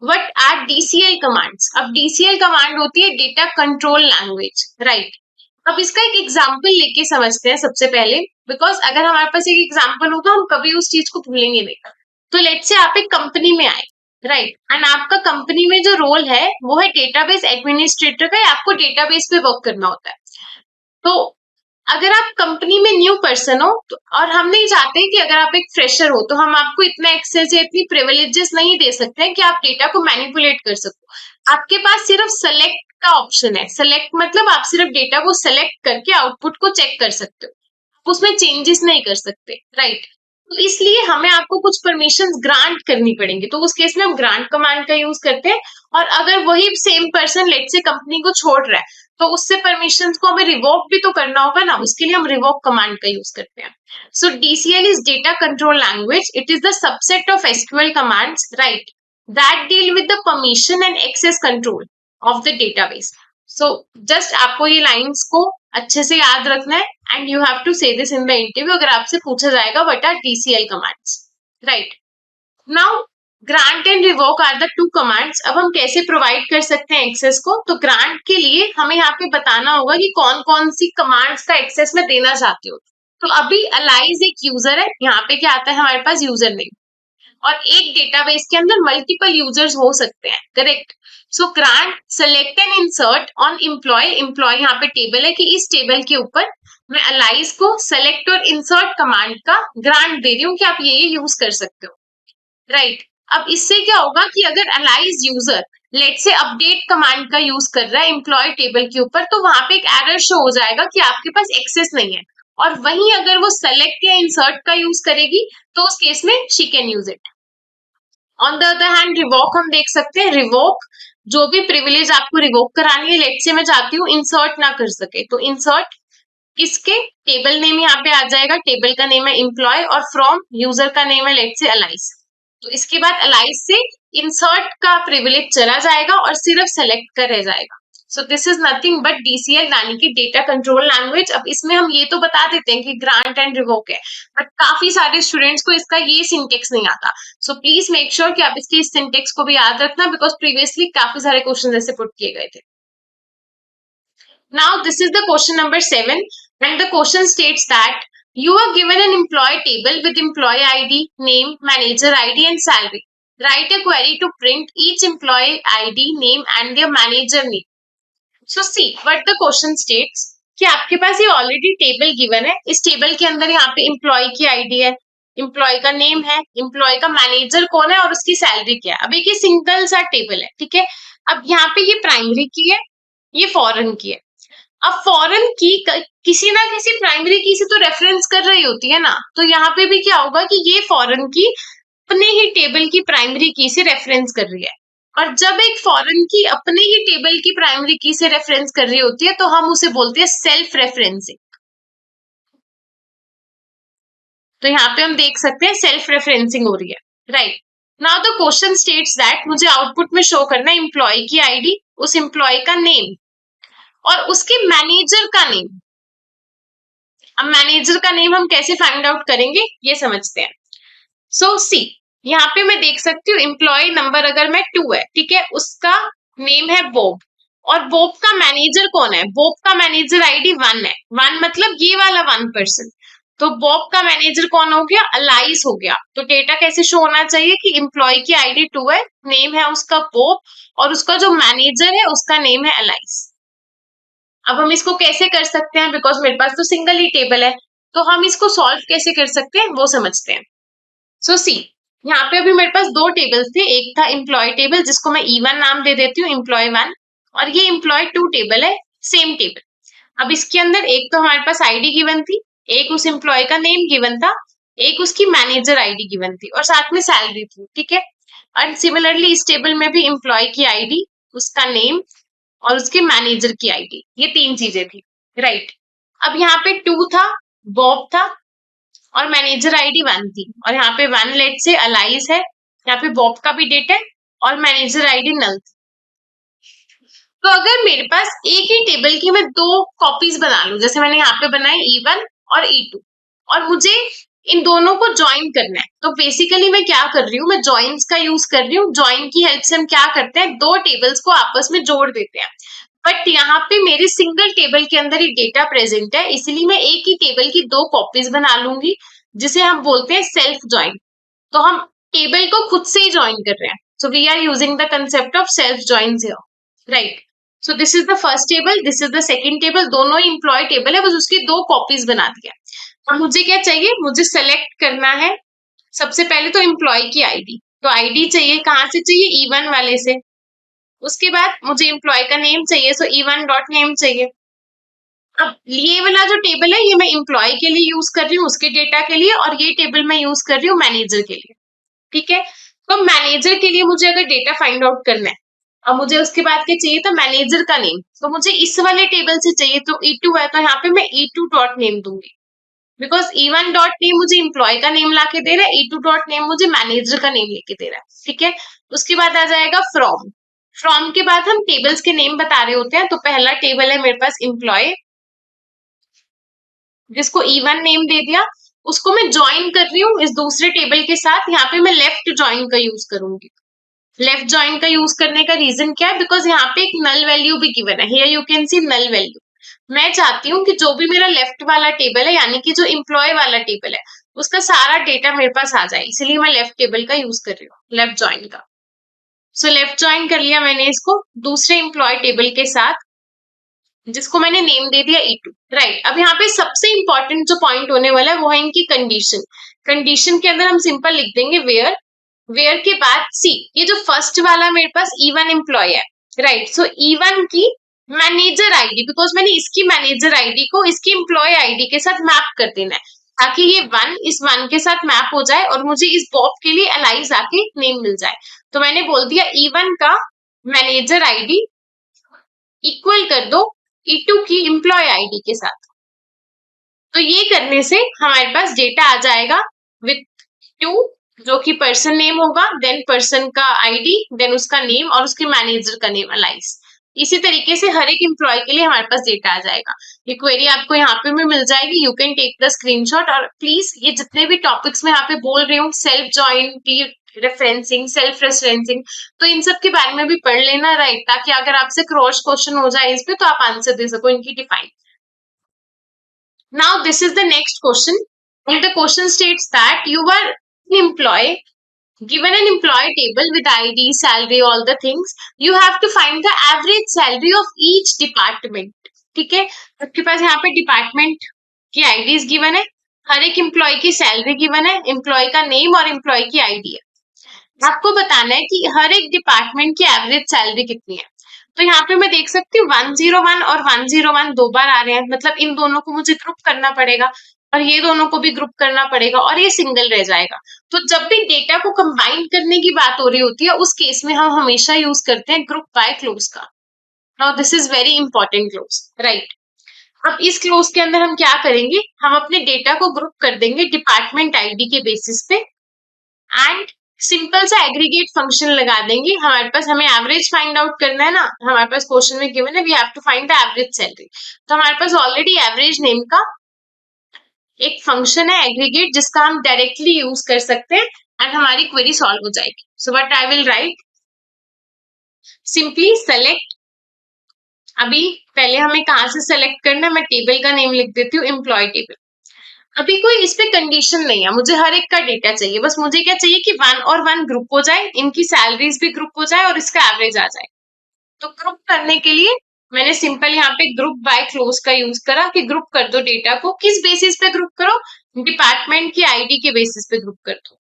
what are DCL commands. अब डीसीएल कमांड होती है डेटा कंट्रोल लैंग्वेज, राइट। अब इसका एक एग्जाम्पल लेके समझते हैं सबसे पहले, बिकॉज अगर हमारे पास एक एग्जाम्पल होगा हम कभी उस चीज को भूलेंगे नहीं। तो लेट से आप एक कंपनी में आए, राइट, एंड आपका कंपनी में जो रोल है वो है डेटाबेस एडमिनिस्ट्रेटर का, आपको डेटाबेस पे वर्क करना होता है। तो अगर आप कंपनी में न्यू पर्सन हो तो, और हम नहीं चाहते कि अगर आप एक फ्रेशर हो तो हम आपको इतना एक्सेस या इतनी प्रिविलेजेस नहीं दे सकते हैं कि आप डेटा को मैनिपुलेट कर सको। आपके पास सिर्फ सेलेक्ट का ऑप्शन है। सेलेक्ट मतलब आप सिर्फ डेटा को सेलेक्ट करके आउटपुट को चेक कर सकते हो, उसमें चेंजेस नहीं कर सकते, राइट। तो इसलिए हमें आपको कुछ परमिशंस ग्रांट करनी पड़ेंगी, तो उस केस में हम ग्रांट कमांड का यूज करते हैं। और अगर वही सेम पर्सन लेट से कंपनी को छोड़ रहा है तो उससे परमिशंस को हमें रिवोक भी तो करना होगा ना, उसके लिए हम रिवोक कमांड का यूज करते हैं। So DCL is data control language, it is the subset of SQL commands, right, that deal with the permission and access control of the database. So just आपको ये लाइंस को अच्छे से याद रखना है, and you have to say this in the interview अगर आपसे पूछा जाएगा what are DCL commands, right. Now grant and revoke are the two commands. अब हम कैसे प्रोवाइड कर सकते हैं एक्सेस को, तो ग्रांट के लिए हमें यहाँ पे बताना होगा कि कौन कौन सी कमांड्स का एक्सेस मैं देना चाहती हूँ। तो अभी अलाइज एक यूजर है, यहाँ पे क्या आता है हमारे पास यूजर नेम, और एक डेटाबेस के अंदर मल्टीपल यूजर्स हो सकते हैं, correct. So grant select and insert on employee, employee यहाँ पे टेबल है कि इस टेबल के ऊपर मैं अलाइज को सेलेक्ट और इंसर्ट कमांड का ग्रांट दे रही हूँ कि आप ये यूज कर सकते हो, राइट। अब इससे क्या होगा कि अगर अलाइज यूजर लेट से अपडेट कमांड का यूज कर रहा है एम्प्लॉय टेबल के ऊपर, तो वहां पे एक एरर शो हो जाएगा कि आपके पास एक्सेस नहीं है। और वहीं अगर वो सेलेक्ट या इंसर्ट का यूज करेगी तो उस केस में she can use it. On the other hand revoke हम देख सकते हैं, रिवोक जो भी प्रिविलेज आपको रिवोक करानी है, लेट से मैं चाहती हूँ इंसर्ट ना कर सके, तो इंसर्ट किसके, टेबल नेम यहाँ पे आ जाएगा, टेबल का नेम है एम्प्लॉय और फ्रॉम यूजर का नेम है लेट से अलाइज। तो इसके बाद अलाइज से इंसर्ट का प्रिविलेज चला जाएगा और सिर्फ सेलेक्ट का रह जाएगा। सो this is nothing but DCL यानी कि डेटा कंट्रोल लैंग्वेज। अब इसमें हम ये तो बता देते हैं कि ग्रांट एंड रिवोक है, बट काफी सारे स्टूडेंट्स को इसका ये सिंटेक्स नहीं आता। सो प्लीज मेक श्योर कि आप इसकी इस सिंटेक्स को भी याद रखना, बिकॉज प्रीवियसली काफी सारे क्वेश्चन ऐसे पुट किए गए थे। Now this is the question number 7, and the question states that you are given an employee table with employee ID, name, manager ID and salary. Write a query to print each employee ID, name and their manager name. So see what the question states कि आपके पास ये ऑलरेडी टेबल गिवन है, इस टेबल के अंदर यहाँ पे एम्प्लॉय की आईडी है, एम्प्लॉय का नेम है, एम्प्लॉय का मैनेजर कौन है और उसकी सैलरी क्या है। अब एक ये सिंगल सा टेबल है, ठीक है। अब यहाँ पे ये प्राइमरी की है, ये फॉरेन की है। अब फॉरेन की किसी ना किसी प्राइमरी की से तो रेफरेंस कर रही होती है ना, तो यहाँ पे भी क्या होगा कि ये फॉरेन की अपने ही टेबल की प्राइमरी की से रेफरेंस कर रही है, और जब एक फॉरेन की अपने ही टेबल की प्राइमरी की से रेफरेंस कर रही होती है तो हम उसे बोलते हैं सेल्फ रेफरेंसिंग। तो यहाँ पे हम देख सकते हैं सेल्फ रेफरेंसिंग हो रही है, right. Now the question states that मुझे आउटपुट में शो करना है एम्प्लॉय की आईडी, उस एम्प्लॉय का नेम और उसके मैनेजर का नेम। अब मैनेजर का नेम हम कैसे फाइंड आउट करेंगे ये समझते हैं। सो सी, यहाँ पे मैं देख सकती हूँ एम्प्लॉय नंबर अगर मैं 2 है, ठीक है, उसका नेम है बॉब, और बॉब का मैनेजर कौन है? बॉब का मैनेजर आईडी 1 है, 1 मतलब ये वाला 1 पर्सन। तो बॉब का मैनेजर कौन हो गया? अलाइस हो गया। तो डेटा कैसे शो होना चाहिए कि एम्प्लॉय की आईडी 2 है, नेम है उसका बॉब, और उसका जो मैनेजर है उसका नेम है अलाइस। अब हम इसको कैसे कर सकते हैं, बिकॉज मेरे पास तो सिंगल ही टेबल है, तो हम इसको सॉल्व कैसे कर सकते हैं वो समझते हैं। सो सी, यहाँ पे अभी मेरे पास दो टेबल्स थे, एक था एम्प्लॉय टेबल जिसको मैं E1 नाम दे देती हूँ, एम्प्लॉय 1, और ये एम्प्लॉय 2 टेबल है, सेम टेबल। अब इसके अंदर एक तो हमारे पास आईडी गिवन थी, एक उस एम्प्लॉय का नेम गिवन था, एक उसकी मैनेजर आईडी गिवन थी, और साथ में सैलरी थी, ठीक है। और सिमिलरली इस टेबल में भी एम्प्लॉय की आईडी, उसका नेम और उसके मैनेजर की आईडी, ये 3 चीजें थी, राइट। अब यहाँ पे 2 था, बॉब था, और मैनेजर आईडी 1 थी, और यहाँ पे 1 लेट से अलाइज है, यहाँ पे बॉब का भी डेट है, और मैनेजर आईडी नल थी। तो अगर मेरे पास एक ही टेबल की मैं 2 कॉपीज बना लूं, जैसे मैंने यहाँ पे बनाई E1 और E2, और मुझे इन दोनों को ज्वाइन करना है, तो बेसिकली मैं क्या कर रही हूँ, मैं ज्वाइंस का यूज कर रही हूँ। ज्वाइन की हेल्प से हम क्या करते हैं, 2 टेबल्स को आपस में जोड़ देते हैं। बट यहाँ पे मेरे सिंगल टेबल के अंदर ही डेटा प्रेजेंट है, इसलिए मैं एक ही टेबल की 2 कॉपीज बना लूंगी, जिसे हम बोलते हैं सेल्फ ज्वाइन। तो हम टेबल को खुद से ही ज्वाइन कर रहे हैं, so we are using the concept of self join here, right. So this is the first table, this is the second table, दोनों ही एम्प्लॉय टेबल है, बस उसकी 2 कॉपीज बना दिया। अब मुझे क्या चाहिए, मुझे सेलेक्ट करना है सबसे पहले तो एम्प्लॉय की आईडी। तो आईडी चाहिए, कहाँ से चाहिए? E1 वाले से। उसके बाद मुझे एम्प्लॉय का नेम चाहिए, सो E1 डॉट नेम चाहिए। अब ये वाला जो टेबल है ये मैं एम्प्लॉय के लिए यूज कर रही हूँ, उसके डेटा के लिए, और ये टेबल मैं यूज कर रही हूँ मैनेजर के लिए, ठीक है। तो मैनेजर के लिए मुझे अगर डेटा फाइंड आउट करना है, अब मुझे उसके बाद क्या चाहिए था, मैनेजर का नेम, तो मुझे इस वाले टेबल से चाहिए, तो E2 है, तो यहाँ पे मैं E2 डॉट नेम दूंगी, बिकॉज E1 डॉट नेम मुझे एम्प्लॉय का नेम लाके दे रहा है, E2 डॉट नेम मुझे मैनेजर का नेम लेके दे रहा है, ठीक है। उसके बाद आ जाएगा फ्रॉम। फ्रॉम के बाद हम टेबल्स के नेम बता रहे होते हैं, तो पहला टेबल है मेरे पास एम्प्लॉय, जिसको E1 नेम दे दिया, उसको मैं ज्वाइन कर रही हूँ इस दूसरे टेबल के साथ। यहाँ पे मैं लेफ्ट ज्वाइन का यूज करूंगी। लेफ्ट ज्वाइन का यूज करने का रीजन क्या है, बिकॉज यहाँ पे एक नल वैल्यू भी गिवन है, here you can see null value. मैं चाहती हूँ कि जो भी मेरा लेफ्ट वाला टेबल है, यानी कि जो एम्प्लॉय वाला टेबल है, उसका सारा डेटा मेरे पास आ जाए, इसलिए मैं लेफ्ट टेबल का यूज कर रही हूँ, लेफ्ट ज्वाइन का। सो लेफ्ट ज्वाइन कर लिया मैंने इसको दूसरे एम्प्लॉय टेबल के साथ, जिसको मैंने नेम दे दिया E2, राइट। अब यहाँ पे सबसे इंपॉर्टेंट जो पॉइंट होने वाला है वो है इनकी कंडीशन। कंडीशन के अंदर हम सिंपल लिख देंगे वेयर, वेयर के बाद सी, ये जो फर्स्ट वाला मेरे पास E1 एम्प्लॉय है, राइट। सो E1 की मैनेजर आईडी, बिकॉज मैंने इसकी मैनेजर आईडी को इसकी एम्प्लॉय आईडी के साथ मैप कर देना है, ताकि ये 1 इस 1 के साथ मैप हो जाए और मुझे इस बॉब के लिए अलाइज आके नेम मिल जाए। तो मैंने बोल दिया E1 का मैनेजर आईडी इक्वल कर दो E2 की एम्प्लॉय आईडी के साथ। तो ये करने से हमारे पास डेटा आ जाएगा विथ 2, जो कि पर्सन नेम होगा, देन पर्सन का आईडी, देन उसका नेम और उसके मैनेजर का नेम अलाइज। इसी तरीके से हर एक एम्प्लॉय के लिए हमारे पास डेटा आ जाएगा। ये क्वेरी आपको यहाँ पे भी मिल जाएगी, you can take the screenshot. और प्लीज ये जितने भी टॉपिक्स में यहाँ पे बोल रही हूँ, self join, referencing, self referencing, तो इन सब के बारे में भी पढ़ लेना, राइट, ताकि अगर आपसे क्रॉस क्वेश्चन हो जाए इस पे तो आप आंसर दे सको इनकी define. Now this is the next question, and the question states that you were an employee, given an employee table with ID, salary, all the things. You have to find the average salary of each department. ठीक है, आपके पास यहाँ पे डिपार्टमेंट की आईडीज गिवन है, हर एक एम्प्लॉय की सैलरी गिवन है, एम्प्लॉय का नेम और एम्प्लॉय की आईडी है। आपको बताना है कि हर एक डिपार्टमेंट की एवरेज सैलरी कितनी है। तो यहाँ पे मैं देख सकती हूँ 101 और 101 2 बार आ रहे हैं, मतलब इन दोनों को मुझे ग्रुप करना पड़ेगा, और ये दोनों को भी ग्रुप करना पड़ेगा और ये सिंगल रह जाएगा। तो जब भी डेटा को कंबाइन करने की बात हो रही होती है उस केस में हम हमेशा यूज करते हैं ग्रुप बाय क्लोज का। Now this is very important close, right. अब इस क्लोज के अंदर हम क्या करेंगे, हम अपने डेटा को ग्रुप कर देंगे डिपार्टमेंट आईडी के बेसिस पे एंड सिंपल सा एग्रीगेट फंक्शन लगा देंगे। हमारे पास हमें एवरेज फाइंड आउट करना है ना, हमारे पास क्वेश्चन में गिवन है we have to find the average salary. तो हमारे पास ऑलरेडी एवरेज नेम का एक फंक्शन है एग्रीगेट जिसका हम डायरेक्टली यूज कर सकते हैं एंड हमारी क्वेरी सॉल्व हो जाएगी। So what I will write, simply select. अभी पहले हमें कहाँ से सेलेक्ट करना है, मैं टेबल का नेम लिख देती हूँ एम्प्लॉय टेबल। अभी कोई इस पे कंडीशन नहीं है, मुझे हर एक का डेटा चाहिए, बस मुझे क्या चाहिए कि 1 और 1 ग्रुप हो जाए, इनकी सैलरीज भी ग्रुप हो जाए और इसका एवरेज आ जाए। तो ग्रुप करने के लिए मैंने सिंपल यहाँ पे ग्रुप बाय क्लोज का यूज करा कि ग्रुप कर दो डेटा को। किस बेसिस पे ग्रुप करो, डिपार्टमेंट की आईडी के बेसिस पे ग्रुप कर दो।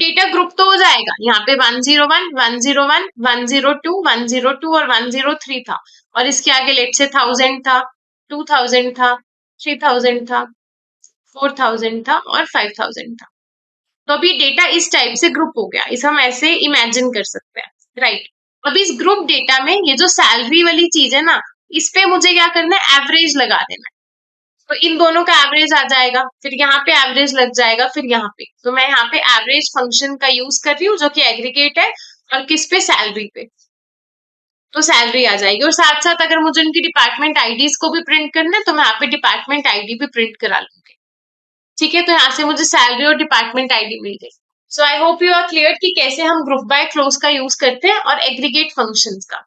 डेटा ग्रुप तो हो जाएगा, यहाँ पे 101, 101, 102, 102 और 103 था और इसके आगे लेट से 1000 था, 2000 था, 3000 था, 4000 था और 5000 था। तो अभी डेटा इस टाइप से ग्रुप हो गया, इस हम ऐसे इमेजिन कर सकते हैं, राइट। अब इस ग्रुप डेटा में ये जो सैलरी वाली चीज है ना, इस पे मुझे क्या करना है, एवरेज लगा देना है। तो इन दोनों का एवरेज आ जाएगा, फिर यहाँ पे एवरेज लग जाएगा, फिर यहाँ पे। तो मैं यहाँ पे एवरेज फंक्शन का यूज कर रही हूँ जो कि एग्रीगेट है और किस पे, सैलरी पे। तो सैलरी आ जाएगी और साथ साथ अगर मुझे उनकी डिपार्टमेंट आईडीज को भी प्रिंट करना है तो मैं यहाँ पे डिपार्टमेंट आईडी भी प्रिंट करा लूंगी। ठीक है, तो यहाँ से मुझे सैलरी और डिपार्टमेंट आईडी मिल गई। So I hope you are clear कि कैसे हम ग्रुप बाय क्लोज का यूज करते हैं और एग्रीगेट फंक्शंस का।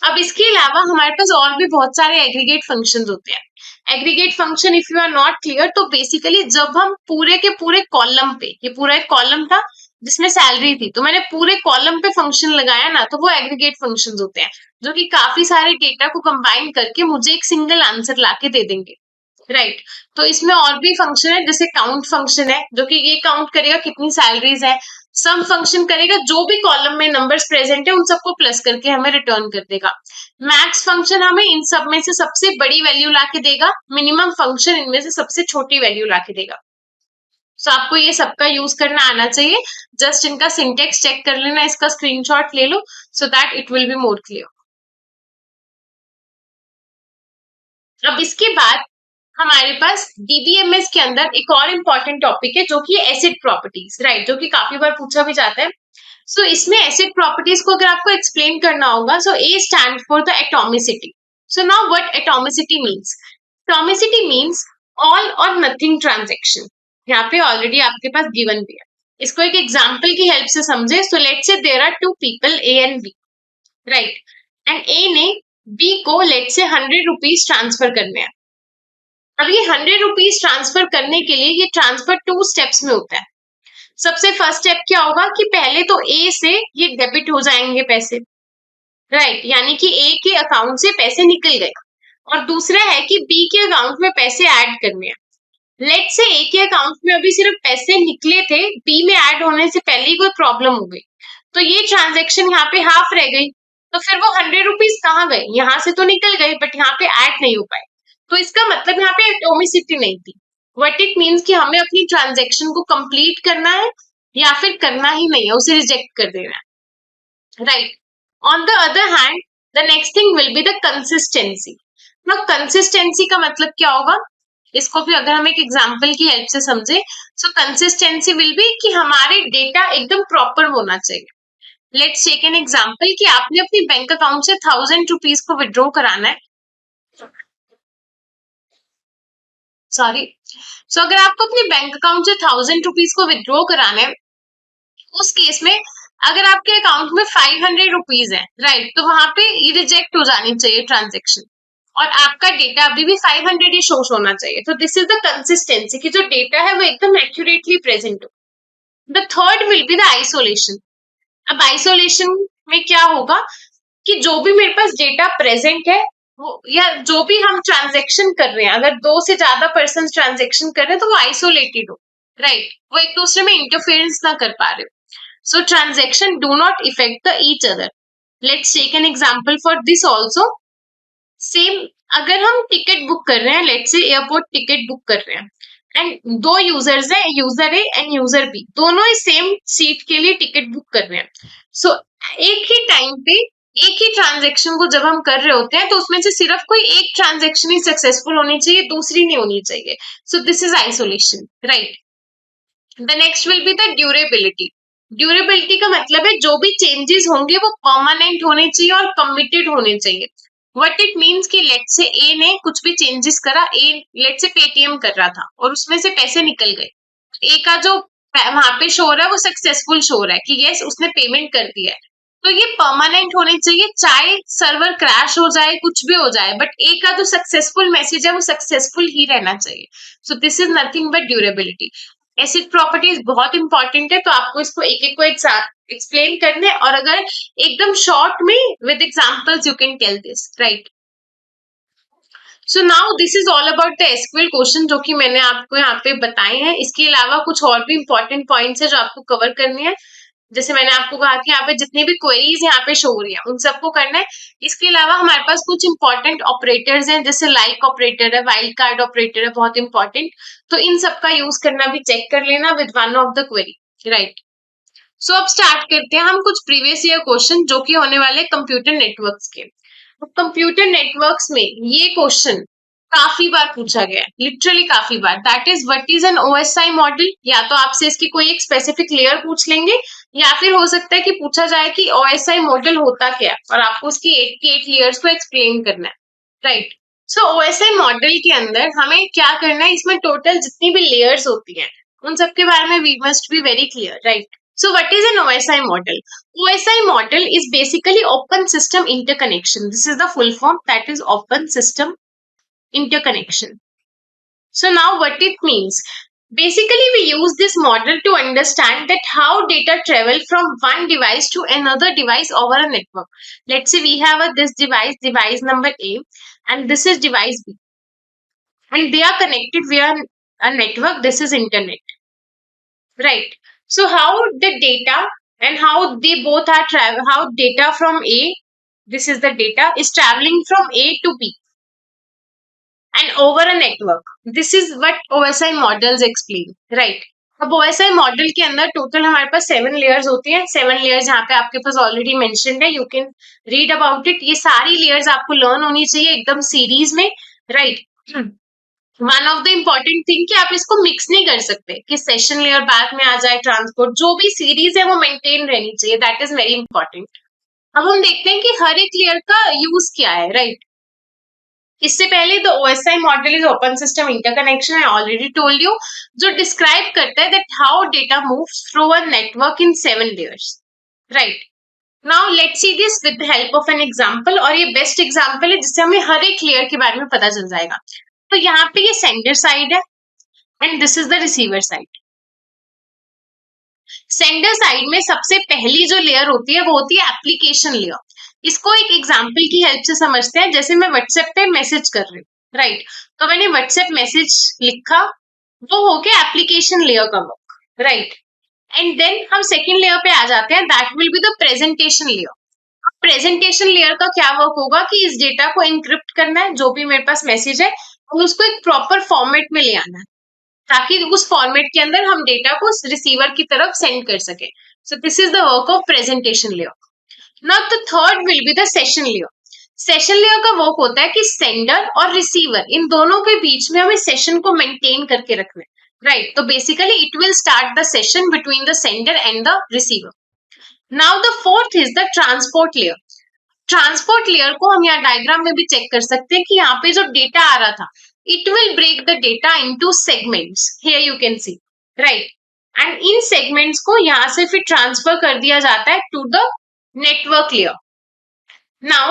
अब इसके अलावा हमारे पास और भी बहुत सारे एग्रीगेट फंक्शंस होते हैं। Aggregate function if you are not clear, तो बेसिकली जब हम पूरे के पूरे कॉलम पे, ये पूरा एक कॉलम था जिसमें सैलरी थी, तो मैंने पूरे कॉलम पे फंक्शन लगाया ना, तो वो एग्रीगेट फंक्शंस होते हैं जो कि काफी सारे डेटा को कंबाइन करके मुझे एक सिंगल आंसर लाके दे देंगे, राइट। तो इसमें और भी फंक्शन है, जैसे काउंट फंक्शन है जो कि ये काउंट करेगा कितनी सैलरीज है। सम फंक्शन करेगा जो भी कॉलम में नंबर्स प्रेजेंट है उन सबको प्लस करके हमें रिटर्न कर देगा। मैक्स फंक्शन हमें इन सब में से सबसे बड़ी वैल्यू लाके देगा, मिनिमम फंक्शन इनमें से सबसे छोटी वैल्यू लाके देगा। सो आपको ये सबका यूज करना आना चाहिए। जस्ट इनका सिंटेक्स चेक कर लेना, इसका स्क्रीनशॉट ले लो so that it will be more clear. अब इसके बाद हमारे पास डीबीएमएस के अंदर एक और इम्पॉर्टेंट टॉपिक है जो कि एसिड प्रॉपर्टीज, राइट, जो कि काफी बार पूछा भी जाता है। सो इसमें एसिड प्रॉपर्टीज को अगर आपको एक्सप्लेन करना होगा, so A stand for the atomicity. So now what atomicity means, atomicity means all or nothing transaction. यहाँ पे ऑलरेडी आपके पास गिवन भी है, इसको एक एग्जांपल की हेल्प से समझे। So let's say there are two people A and B, right, and A ने बी को लेट्स से 100 रुपीज ट्रांसफर करने हैं। अब ये 100 रुपीज ट्रांसफर करने के लिए ये ट्रांसफर 2 स्टेप्स में होता है। सबसे फर्स्ट स्टेप क्या होगा कि पहले तो ए से ये डेबिट हो जाएंगे पैसे, राइट, यानी कि ए के अकाउंट से पैसे निकल गए। और दूसरा है कि बी के अकाउंट में पैसे ऐड करने हैं। लेट से ए के अकाउंट में अभी सिर्फ पैसे निकले थे, बी में ऐड होने से पहले ही कोई प्रॉब्लम हो गई, तो ये ट्रांजेक्शन यहाँ पे हाफ रह गई। तो फिर वो 100 रुपीज कहाँ गए, यहाँ से तो निकल गए बट यहाँ पे ऐड नहीं हो पाए। तो इसका मतलब यहाँ पे एटॉमिसिटी नहीं थी। व्हाट इट मीन्स कि हमें अपनी ट्रांजैक्शन को कंप्लीट करना है या फिर करना ही नहीं है, उसे रिजेक्ट कर देना है, right. On the other hand the next thing will be the consistency. Now consistency का मतलब क्या होगा, इसको भी अगर हम एक एग्जांपल की हेल्प से समझे, सो कंसिस्टेंसी विल बी कि हमारे डेटा एकदम प्रॉपर होना चाहिए। लेट्स टेक एन एग्जांपल कि आपने अपनी बैंक अकाउंट से 1000 रुपीज को विड्रॉ कराना है, सॉरी। सो अगर आपको अपने बैंक अकाउंट से 1000 रुपीज को विड्रॉ कराना है, उस केस में अगर आपके अकाउंट में 500 रुपीज है, राइट, तो वहां पे रिजेक्ट हो जानी चाहिए ट्रांजेक्शन और आपका डेटा अभी भी 500 ही शो होना चाहिए। तो दिस इज द कंसिस्टेंसी कि जो डेटा है वो एकदम एक्यूरेटली प्रेजेंट हो। The third will be the isolation. अब आइसोलेशन में क्या होगा कि जो भी मेरे पास डेटा प्रेजेंट है वो, या जो भी हम ट्रांजेक्शन कर रहे हैं, अगर 2 से ज्यादा पर्सन ट्रांजेक्शन कर रहे हैं तो वो आइसोलेटेड हो, राइट, वो एक दूसरे में इंटरफेरेंस ना कर पा रहे हो। So transaction do not effect the each other. Let's take an example for this also. Same अगर हम टिकट बुक कर रहे हैं, let's say airport ticket book कर रहे हैं एंड दो यूजर्स हैं, user A and user B, दोनों ही सेम सीट के लिए टिकट बुक कर रहे हैं। सो एक ही टाइम पे एक ही ट्रांजेक्शन को जब हम कर रहे होते हैं तो उसमें से सिर्फ कोई एक ट्रांजेक्शन ही सक्सेसफुल होनी चाहिए, दूसरी नहीं होनी चाहिए। सो this is isolation, right. The next will be the durability. Durability का मतलब है जो भी चेंजेस होंगे वो परमानेंट होने चाहिए और कमिटेड होने चाहिए। व्हाट इट मीन्स कि लेट से ए ने कुछ भी चेंजेस करा, ए लेट से पेटीएम कर रहा था और उसमें से पैसे निकल गए, ए का जो वहां पे शो रहा है वो सक्सेसफुल शो रहा है कि यस उसने पेमेंट कर दिया है। तो ये परमानेंट होने चाहिए, चाहे सर्वर क्रैश हो जाए कुछ भी हो जाए, बट ए का जो सक्सेसफुल मैसेज है वो सक्सेसफुल ही रहना चाहिए। सो this is nothing but durability. Acid properties बहुत इंपॉर्टेंट है, तो आपको इसको एक एक को एक्सप्लेन करने, और अगर एकदम शॉर्ट में with examples you can tell this, right. So now this is all about the SQL question जो कि मैंने आपको यहाँ पे बताए हैं। इसके अलावा कुछ और भी इंपॉर्टेंट पॉइंट्स है जो आपको कवर करनी है। जैसे मैंने आपको कहा कि यहाँ पे जितनी भी क्वेरीज यहाँ पे शो हो रही है उन सबको करना है। इसके अलावा हमारे पास कुछ इंपॉर्टेंट ऑपरेटर्स हैं, जैसे लाइक ऑपरेटर है, वाइल्ड कार्ड ऑपरेटर है, बहुत इंपॉर्टेंट। तो इन सबका यूज करना भी चेक कर लेना with one of the query, right. So अब स्टार्ट करते हैं हम कुछ प्रीवियस ईयर क्वेश्चन जो कि होने वाले कंप्यूटर नेटवर्क्स के। कंप्यूटर नेटवर्क्स में ये क्वेश्चन काफी बार पूछा गया है, लिटरली काफी बार। That is what is an OSI model. या तो आपसे इसकी कोई एक स्पेसिफिक लेयर पूछ लेंगे, या फिर हो सकता है कि पूछा जाए कि ओएसआई मॉडल होता क्या है और आपको उसकी 8 की 8 लेयर्स को एक्सप्लेन करना है, राइट। सो ओएसआई मॉडल के अंदर हमें क्या करना है, इसमें टोटल जितनी भी लेयर्स होती हैं उन सब के बारे में we must be very clear, right. So what is an OSI model? OSI model is basically open system interconnection. This is the full form, that is open system interconnection. So now what it means? Basically we use this model to understand that how data travel from one device to another device over a network. Let's say we have this device number A, and this is device B, and they are connected via a network. This is internet, right. So how the data and how they both are travel, how data from A, this is the data, is traveling from A to B and over a network. This is what OSI models explain, right. अब OSI मॉडल के अंदर टोटल हमारे पास 7 लेयर्स होती हैं। 7 लेयर्स यहाँ पे आपके पास ऑलरेडी मेंशन्ड है, you can read about it. ये सारी लेयर्स आपको लर्न होनी चाहिए एकदम सीरीज में, right. One of the important thing कि आप इसको मिक्स नहीं कर सकते कि सेशन लेयर बाद में आ जाए, ट्रांसपोर्ट, जो भी सीरीज है वो मेंटेन रहनी चाहिए, दैट इज वेरी इंपॉर्टेंट। अब हम देखते हैं कि हर एक लेयर का यूज क्या है, राइट। इससे पहले the OSI model is open system interconnection, I already told you, जो डिस्क्राइब करता है that how data moves through a network in 7 layers, right. Now let's see this with the help of an example, और ये बेस्ट एग्जांपल है जिससे हमें हर एक लेयर के बारे में पता चल जाएगा। तो यहाँ पे ये सेंडर साइड है and this is the receiver side. Sender side में सबसे पहली जो लेयर होती है वो होती है एप्लीकेशन लेयर। इसको एक एग्जांपल की हेल्प से समझते हैं। जैसे मैं व्हाट्सएप पे मैसेज कर रही हूँ, राइट। तो मैंने व्हाट्सएप मैसेज लिखा, वो हो गया एप्लीकेशन लेयर का वर्क, राइट। एंड देन हम सेकेंड लेयर पे आ जाते हैं, that will be the presentation layer. Presentation layer का क्या वर्क होगा कि इस डेटा को इंक्रिप्ट करना है, जो भी मेरे पास मैसेज है, और उसको एक प्रॉपर फॉर्मेट में ले आना है, ताकि उस फॉर्मेट के अंदर हम डेटा को रिसीवर की तरफ सेंड कर सके। सो this is the work of presentation layer. Now the third will be the session layer. Session layer का वर्क होता है कि सेंडर और रिसीवर इन दोनों के बीच में हमें सेशन को मेंटेन करके रखना है, राइट। तो basically it will start the session between the sender and the receiver. Now the fourth is the transport layer. Transport layer को हम यहाँ डायग्राम में भी चेक कर सकते हैं कि यहाँ पे जो डेटा आ रहा था, it will break the data into segments. Here you can see, right? And in segments को यहाँ से फिर ट्रांसफर कर दिया जाता है to the network layer. Now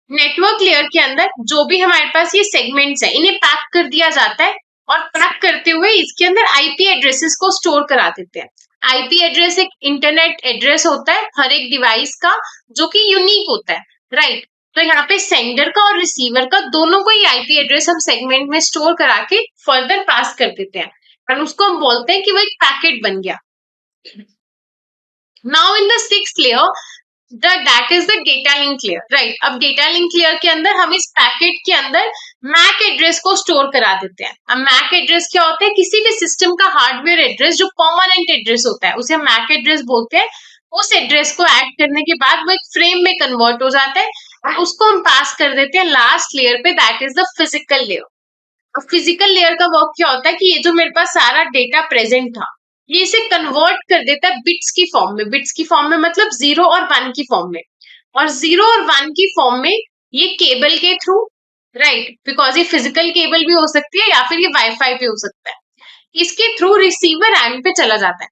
network layer के अंदर जो भी हमारे पास ये सेगमेंट्स है इन्हें पैक कर दिया जाता है, और पैक करते हुए इसके अंदर आईपी एड्रेसेस को स्टोर करा देते हैं। आईपी एड्रेस एक इंटरनेट एड्रेस होता है हर एक डिवाइस का, जो कि यूनिक होता है, राइट। तो यहाँ पे सेंडर का और रिसीवर का दोनों को ही आईपी एड्रेस हम सेगमेंट में स्टोर करा के फर्दर पास कर देते हैं, और उसको हम बोलते हैं कि वो एक पैकेट बन गया। Now in the sixth layer that is the data link layer, right. अब डेटा लिंक लेयर के अंदर हम इस पैकेट के अंदर मैक एड्रेस को स्टोर करा देते हैं। अब मैक एड्रेस क्या होता है? किसी भी सिस्टम का हार्डवेयर एड्रेस जो परमानेंट एड्रेस होता है उसे हम मैक एड्रेस बोलते हैं। उस एड्रेस को ऐड करने के बाद वो एक फ्रेम में कन्वर्ट हो जाता है और उसको हम पास कर देते हैं लास्ट लेयर पे, that is the physical layer. अब फिजिकल लेयर का वर्क क्या होता है कि ये जो मेरे पास सारा डेटा प्रेजेंट था ये इसे कन्वर्ट कर देता है बिट्स की फॉर्म में। बिट्स की फॉर्म में मतलब 0 और 1 की फॉर्म में, और 0 और 1 की फॉर्म में ये केबल के थ्रू, राइट, बिकॉज ये फिजिकल केबल भी हो सकती है या फिर ये वाईफाई पे हो सकता है, इसके थ्रू रिसीवर एंड पे चला जाता है।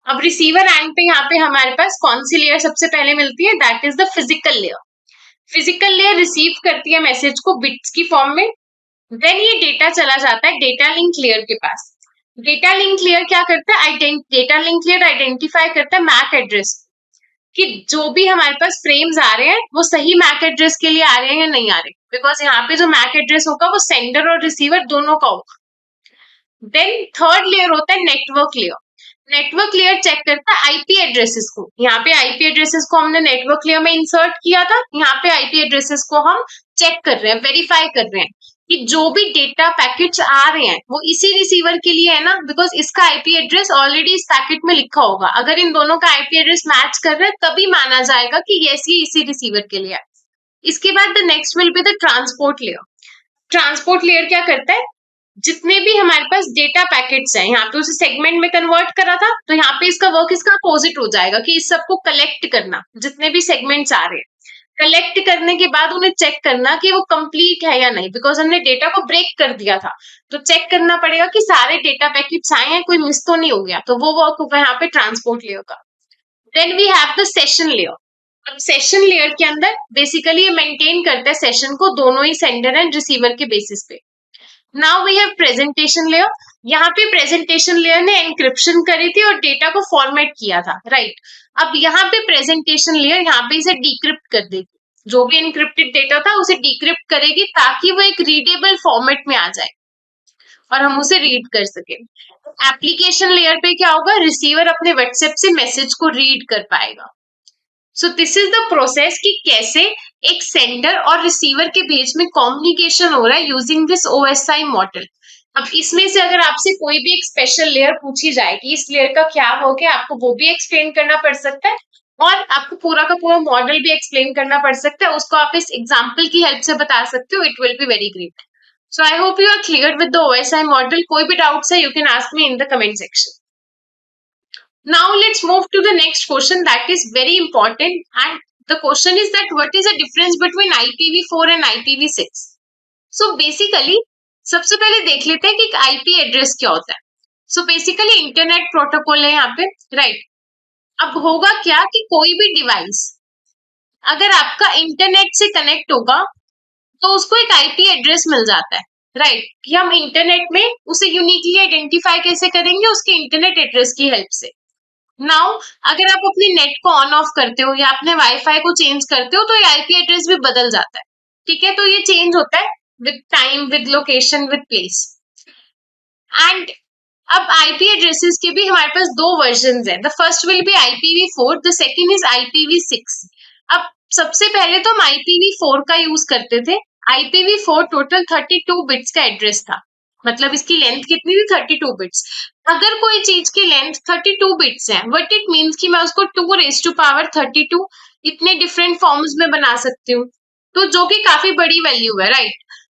अब रिसीवर एंड पे यहाँ पे हमारे पास कौन सी लेयर सबसे पहले मिलती है? That is the physical layer. Physical layer receive करती है मैसेज को बिट्स की फॉर्म में, देन ये डेटा चला जाता है डेटा लिंक लेयर के पास। डेटा लिंक लेयर क्या करता है? डेटा लिंक लेयर आइडेंटिफाई करता है मैक एड्रेस कि जो भी हमारे पास फ्रेम्स आ रहे हैं वो सही मैक एड्रेस के लिए आ रहे हैं या नहीं आ रहे, बिकॉज यहाँ पे जो मैक एड्रेस होगा वो सेंडर और रिसीवर दोनों का होगा। देन थर्ड लेयर होता है network layer. Network layer check करता है आईपी एड्रेसेस को। यहाँ पे आईपी एड्रेसेस को हमने नेटवर्क लेयर में इंसर्ट किया था, यहाँ पे आईपी एड्रेसेस को हम चेक कर रहे हैं, वेरीफाई कर रहे हैं कि जो भी डेटा पैकेट्स आ रहे हैं वो इसी रिसीवर के लिए है ना, बिकॉज इसका आईपी एड्रेस ऑलरेडी इस पैकेट में लिखा होगा। अगर इन दोनों का आईपी एड्रेस मैच कर रहा है तभी माना जाएगा कि यस ये इसी रिसीवर के लिए है। इसके बाद the next will be the transport layer. Transport layer क्या करता है? जितने भी हमारे पास डेटा पैकेट्स हैं, यहाँ पे उसे सेगमेंट में कन्वर्ट करा था तो यहाँ पे इसका वर्क इसका अपोजिट हो जाएगा कि इस सबको कलेक्ट करना, जितने भी सेगमेंट्स आ रहे हैं कलेक्ट करने के बाद उन्हें चेक करना कि वो कंप्लीट है या नहीं, बिकॉज हमने डेटा को ब्रेक कर दिया था तो चेक करना पड़ेगा कि सारे डेटा पैकेट्स आए हैं, कोई मिस तो नहीं हो गया, तो वो वर्क होगा यहाँ पे ट्रांसपोर्ट लेयर का। Then we have the session layer. अब सेशन लेयर के अंदर बेसिकली ये मेंटेन करता है सेशन को दोनों ही सेंडर एंड रिसीवर के बेसिस पे। Now we have presentation layer. यहाँ पे प्रेजेंटेशन लेयर ने एनक्रिप्शन करी थी और डेटा को फॉर्मेट किया था, राइट। अब यहाँ पे प्रेजेंटेशन लेयर यहाँ पे इसे डिक्रिप्ट कर देगी, जो भी एनक्रिप्टेड डेटा था उसे डिक्रिप्ट करेगी ताकि वो एक रीडेबल फॉर्मेट में आ जाए और हम उसे रीड कर सके। एप्लीकेशन लेयर पे क्या होगा? रिसीवर अपने व्हाट्सएप से मैसेज को रीड कर पाएगा। सो दिस इज द प्रोसेस कि कैसे एक सेंडर और रिसीवर के बीच में कम्युनिकेशन हो रहा है यूजिंग दिस ओएसआई मॉडल। अब इसमें से अगर आपसे कोई भी एक स्पेशल लेयर पूछी जाए कि इस लेयर का क्या वर्क है, आपको वो भी एक्सप्लेन करना पड़ सकता है और आपको पूरा का पूरा मॉडल भी एक्सप्लेन करना पड़ सकता है। उसको आप इस एग्जाम्पल की हेल्प से बता सकते हो, it will be very great. So I hope you are clear with the OSI model. कोई भी डाउट्स है you can ask me in the comment section. Now let's move to the next question that is very important, and the question is that what is the difference between IPv4 and IPv6? So basically सबसे पहले देख लेते हैं कि आईपी एड्रेस क्या होता है। So basically इंटरनेट प्रोटोकॉल है यहाँ पे, राइट। अब होगा क्या कि कोई भी डिवाइस अगर आपका इंटरनेट से कनेक्ट होगा तो उसको एक आईपी एड्रेस मिल जाता है, राइट, कि हम इंटरनेट में उसे यूनिकली आइडेंटिफाई कैसे करेंगे? उसके इंटरनेट एड्रेस की हेल्प से। नाउ अगर आप अपने नेट को ऑन ऑफ करते हो या अपने वाईफाई को चेंज करते हो तो ये आईपी एड्रेस भी बदल जाता है, ठीक है। तो ये चेंज होता है with time, with location, with place. And अब आईपी एड्रेसेस के भी हमारे पास दो वर्जन है। The first will be IPv4, the second is IPv6। अब सबसे पहले तो हम IPv4 का यूज करते थे। IPv4 टोटल 32 बिट्स का एड्रेस था, मतलब इसकी लेंथ कितनी थी? 32 बिट्स। अगर कोई चीज की लेंथ 32 बिट्स है, व्हाट इट मींस कि मैं उसको 2⁻32 इतने डिफरेंट फॉर्म्स में बना सकती हूँ, तो जो कि काफी बड़ी वैल्यू है, राइट।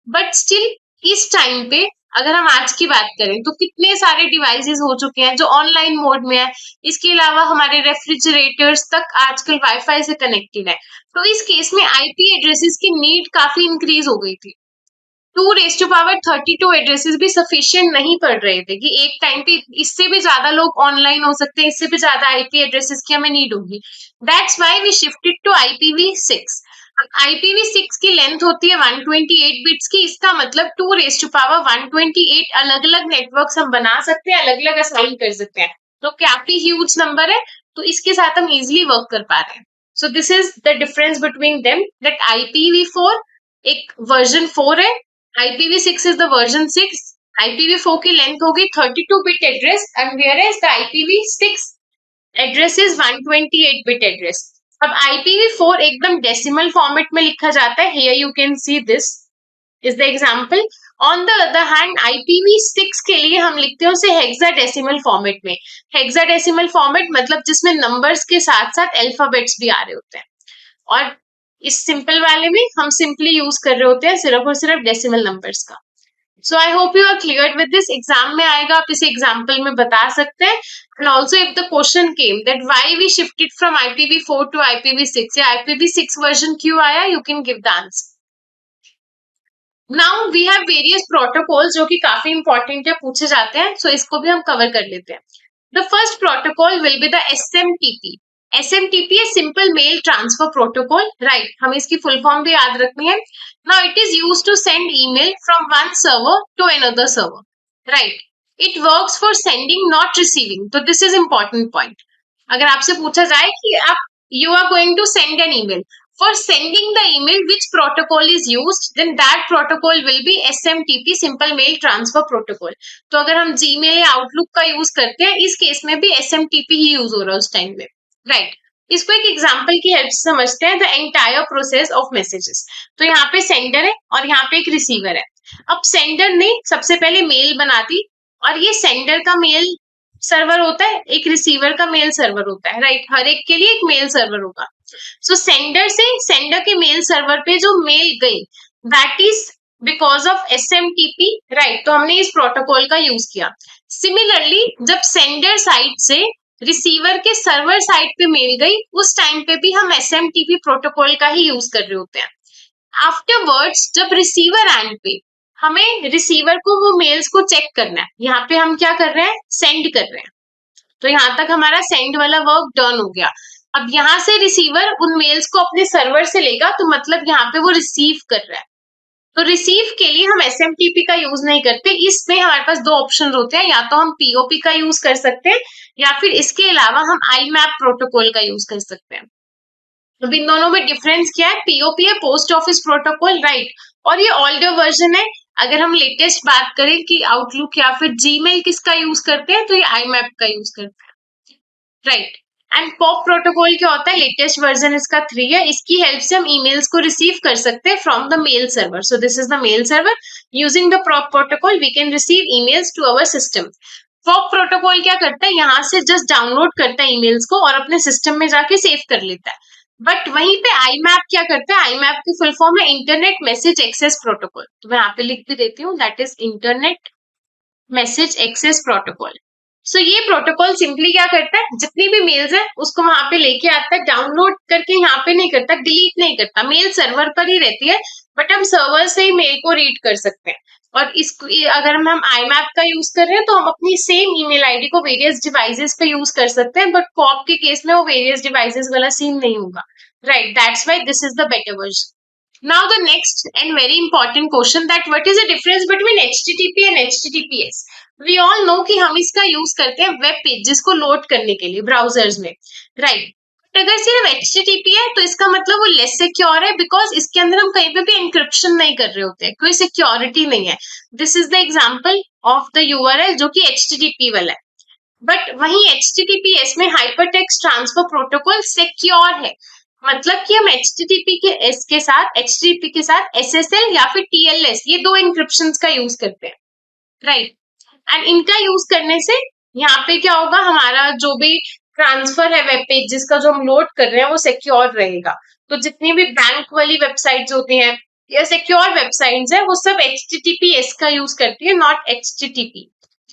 बट स्टिल इस टाइम पे अगर हम आज की बात करें तो कितने सारे डिवाइसेस हो चुके हैं जो ऑनलाइन मोड में है। इसके अलावा हमारे रेफ्रिजरेटर्स तक आजकल वाईफाई से कनेक्टेड है। तो इस केस में आईपी एड्रेसेस की नीड काफी इंक्रीज हो गई थी। 2⁻32 एड्रेसेस भी सफिशिएंट नहीं पड़ रहे थे कि एक टाइम पे इससे भी ज्यादा लोग ऑनलाइन हो सकते हैं, इससे भी ज्यादा आईपी एड्रेसेस की हमें नीड होगी। That's why we shifted to IPv6। IPv6 की लेंथ होती है 128 बिट्स की। इसका मतलब 2⁻128 अलग अलग नेटवर्क्स हम बना सकते हैं, अलग अलग असाइन कर सकते हैं, तो काफी ह्यूज नंबर है। तो इसके साथ हम इजिली वर्क कर पा रहे हैं। सो this is the difference between them, that IPv4 एक वर्जन 4 है, IPv6 is the version 6। IPv4 की लेंथ होगी 32 bit address and whereas the IPv6 address is 128 bit address. अब IPv4 एकदम डेसिमल फॉर्मेट में लिखा जाता है. Here you can see this is the example. On the other hand, IPv6 के लिए हम लिखते हैं उसे हेक्साडेसिमल फॉर्मेट में. हेक्साडेसिमल फॉर्मेट मतलब जिसमें नंबर्स के साथ साथ अल्फाबेट्स भी आ रहे होते हैं. और इस सिंपल वाले में हम सिंपली यूज कर रहे होते हैं सिर्फ और सिर्फ डेसिमल नंबर्स का. So I hope you are clear with this. Exam में आएगा, आप इसे एग्जाम्पल में बता सकते हैं. And also if the question came that why we shifted from IPv4 to IPv6 या IPv6 वर्जन क्यों आया, you can give the answer. Now we have various protocols जो कि काफी इंपॉर्टेंट है, पूछे जाते हैं. सो इसको भी हम कवर कर लेते हैं. The first protocol will be the SMTP. SMTP है simple mail transfer protocol, right. हमें इसकी फुल फॉर्म भी याद रखनी है. Now it is used to send email from one server to another server, right. It works for sending not receiving. तो दिस इज इंपॉर्टेंट पॉइंट. अगर आपसे पूछा जाए कि आप you are going to send an email, for sending the email which protocol is used, then that protocol will be SMTP, simple mail transfer protocol. तो अगर हम Gmail या Outlook का यूज करते हैं, इस केस में भी SMTP ही यूज हो रहा है उस टाइम में, राइट. इसको एक एग्जांपल की हेल्प से समझते हैं. The entire process of messages. तो यहाँ पे सेंडर है और यहाँ पे एक रिसीवर है. अब सेंडर ने सबसे पहले मेल बना दी और ये सेंडर का मेल सर्वर होता है, एक रिसीवर का मेल सर्वर होता है, राइट. हर एक के लिए एक मेल सर्वर होगा. सो सेंडर से सेंडर के मेल सर्वर पे जो मेल गई, that is because of SMTP, right. तो हमने इस प्रोटोकॉल का यूज किया. सिमिलरली जब सेंडर साइड से रिसीवर के सर्वर साइड पे मेल गई, उस टाइम पे भी हम SMTP प्रोटोकॉल का ही यूज कर रहे होते हैं. आफ्टरवर्ड्स जब रिसीवर एंड पे हमें रिसीवर को वो मेल्स को चेक करना है, यहाँ पे हम क्या कर रहे हैं, सेंड कर रहे हैं. तो यहाँ तक हमारा सेंड वाला वर्क डन हो गया. अब यहाँ से रिसीवर उन मेल्स को अपने सर्वर से लेगा, तो मतलब यहाँ पे वो रिसीव कर रहा है. तो रिसीव के लिए हम SMTP का यूज नहीं करते. इसमें हमारे पास दो ऑप्शन होते हैं, या तो हम POP का यूज कर सकते हैं या फिर इसके अलावा हम IMAP प्रोटोकॉल का यूज कर सकते हैं. अब इन दोनों में डिफरेंस क्या है? POP है पोस्ट ऑफिस प्रोटोकॉल, राइट. और ये ओल्डर वर्जन है. अगर हम लेटेस्ट बात करें कि आउटलुक या फिर Gmail किसका यूज करते हैं, तो ये IMAP का यूज करते हैं, राइट. एंड POP प्रोटोकॉल क्या होता है? लेटेस्ट वर्जन इसका 3 है. इसकी हेल्प से हम ईमेल्स को रिसीव कर सकते हैं from the mail server. So this is the mail server. Using the POP protocol we can receive emails to our system. POP protocol क्या करता है? यहाँ से जस्ट डाउनलोड करता है ईमेल्स को और अपने सिस्टम में जाके सेव कर लेता है. बट वहीं पे IMAP क्या करता है? IMAP की फुल फॉर्म है इंटरनेट मैसेज एक्सेस प्रोटोकॉल. तो मैं यहाँ पे लिख भी देती हूँ, that is internet message access protocol. So ये प्रोटोकॉल सिंपली क्या करता है? जितनी भी मेल्स है उसको वहां पे लेके आता है, डाउनलोड करके यहाँ पे नहीं करता, डिलीट नहीं करता. मेल सर्वर पर ही रहती है, बट हम सर्वर से ही मेल को रीड कर सकते हैं. और इसको अगर हम IMAP का यूज कर रहे हैं तो हम अपनी सेम ईमेल आईडी को वेरियस डिवाइसेस पे यूज कर सकते हैं. बट POP के केस में वो वेरियस डिवाइसेस वाला सीन नहीं होगा, right. That's why this is the better version. Now the next and very important question, that what is the difference between HTTP and HTTPS? We all know कि हम इसका यूज करते हैं वेब पेजेस को लोड करने के लिए ब्राउजर्स में, राइट. बट अगर सिर्फ HTTP है तो इसका मतलब वो लेस सिक्योर है, बिकॉज इसके अंदर हम कहीं पे भी एनक्रिप्शन नहीं कर रहे होते हैं, कोई सिक्योरिटी नहीं है. This is the example of the URL जो कि HTTP वाला है. बट वहीं HTTPS में हाइपरटेक्स्ट ट्रांसफर प्रोटोकॉल सिक्योर है. मतलब कि हम HTTP के साथ SSL या फिर TLS, ये दो एन्क्रिप्शन का यूज करते हैं, राइट. एंड इनका यूज करने से यहाँ पे क्या होगा, हमारा जो भी ट्रांसफर है वेब पेजेस का जो हम लोड कर रहे हैं वो सिक्योर रहेगा. तो जितनी भी बैंक वाली वेबसाइट्स होती हैं या सिक्योर वेबसाइट्स है, वो सब HTTPS का यूज करती है, not HTTP,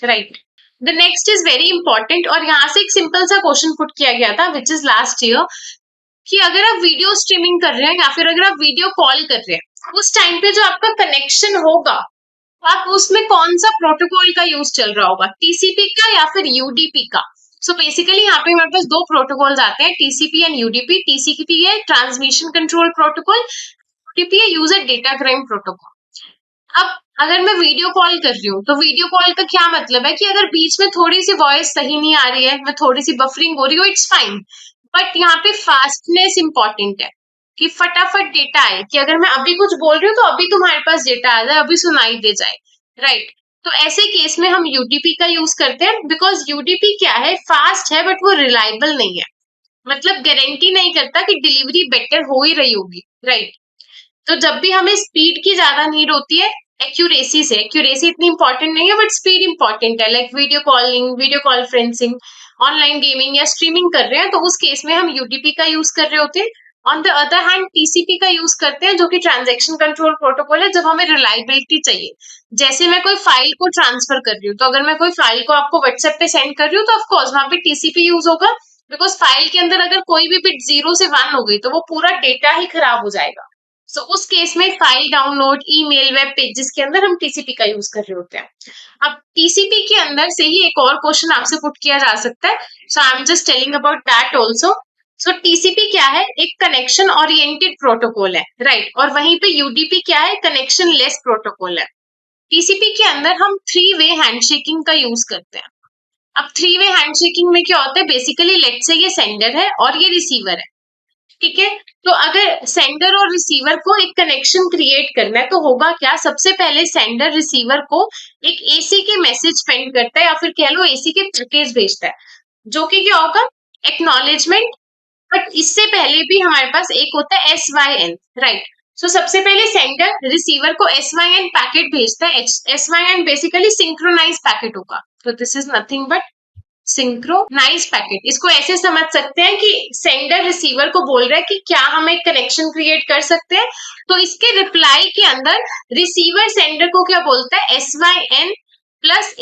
right. The next is very important. और यहाँ से एक सिंपल सा क्वेश्चन पुट किया गया था विच इज लास्ट ईयर, कि अगर आप वीडियो स्ट्रीमिंग कर रहे हैं या फिर अगर आप वीडियो कॉल कर रहे हैं, उस टाइम पे जो आपका कनेक्शन होगा, आप उसमें कौन सा प्रोटोकॉल का यूज चल रहा होगा, TCP का या फिर UDP का. सो बेसिकली यहाँ पे हमारे पास दो प्रोटोकॉल्स आते हैं, TCP एंड UDP. TCP है ट्रांसमिशन कंट्रोल प्रोटोकॉल, UDP है यूजर डेटा क्राइम प्रोटोकॉल. अब अगर मैं वीडियो कॉल कर रही हूँ तो वीडियो कॉल का क्या मतलब है कि अगर बीच में थोड़ी सी वॉइस सही नहीं आ रही है, मैं थोड़ी सी बफरिंग हो रही हूँ, इट्स फाइन. बट यहाँ पे फास्टनेस इंपॉर्टेंट है कि फटाफट डेटा आए, कि अगर मैं अभी कुछ बोल रही हूँ तो अभी तुम्हारे पास डेटा आ जाए, अभी सुनाई दे जाए, राइट. तो ऐसे केस में हम UDP का यूज करते हैं, बिकॉज UDP क्या है, फास्ट है बट वो रिलायबल नहीं है. मतलब गारंटी नहीं करता कि डिलीवरी बेटर हो ही रही होगी, राइट। तो जब भी हमें स्पीड की ज्यादा नीड होती है एक्यूरेसी से, एक्यूरेसी इतनी इंपॉर्टेंट नहीं है बट स्पीड इंपॉर्टेंट है, like video calling, video conferencing, online gaming या स्ट्रीमिंग कर रहे हैं, तो उस केस में हम यूडीपी का यूज कर रहे होते हैं। On the other hand TCP का यूज करते हैं, जो कि ट्रांजैक्शन कंट्रोल प्रोटोकॉल है, जब हमें रिलायबिलिटी चाहिए। जैसे मैं कोई फाइल को ट्रांसफर कर रही हूँ, तो अगर मैं कोई फाइल को आपको व्हाट्सएप पे सेंड कर रही हूँ, तो ऑफकोर्स वहां पे टीसीपी यूज होगा, बिकॉज फाइल के अंदर अगर कोई भी बिट 0 से 1 हो गई तो वो पूरा डेटा ही खराब हो जाएगा। सो उस केस में file download, email, web pages के अंदर हम टीसीपी का यूज कर रहे होते हैं। अब टीसीपी के अंदर से ही एक और क्वेश्चन आपसे पुट किया जा सकता है, so I am just telling about that also. So TCP क्या है? एक कनेक्शन ओरिएंटेड प्रोटोकॉल है, राइट। और वहीं पे यूडीपी क्या है? कनेक्शन लेस प्रोटोकॉल है। टीसीपी के अंदर हम 3 वे हैंडशेकिंग का यूज करते हैं। अब 3 वे हैंडशेकिंग में क्या होता है? बेसिकली लेट्स से ये सेंडर है और ये रिसीवर है, ठीक है। तो अगर सेंडर और रिसीवर को एक कनेक्शन क्रिएट करना है तो होगा क्या? सबसे पहले सेंडर रिसीवर को एक एसी के मैसेज सेंड करता है, या फिर कह लो एसी के पैकेज भेजता है, जो कि क्या होगा? एक्नॉलेजमेंट। बट इससे पहले भी हमारे पास एक होता है SYN, राइट। सो सबसे पहले सेंडर रिसीवर को SYN पैकेट भेजता है। SYN बेसिकली सिंक्रोनाइज पैकेट होगा, तो this is nothing but synchronize packet. इसको ऐसे समझ सकते हैं कि सेंडर रिसीवर को बोल रहा है कि क्या हम एक कनेक्शन क्रिएट कर सकते हैं, तो इसके रिप्लाई के अंदर रिसीवर सेंडर को क्या बोलता है? SYN प्लस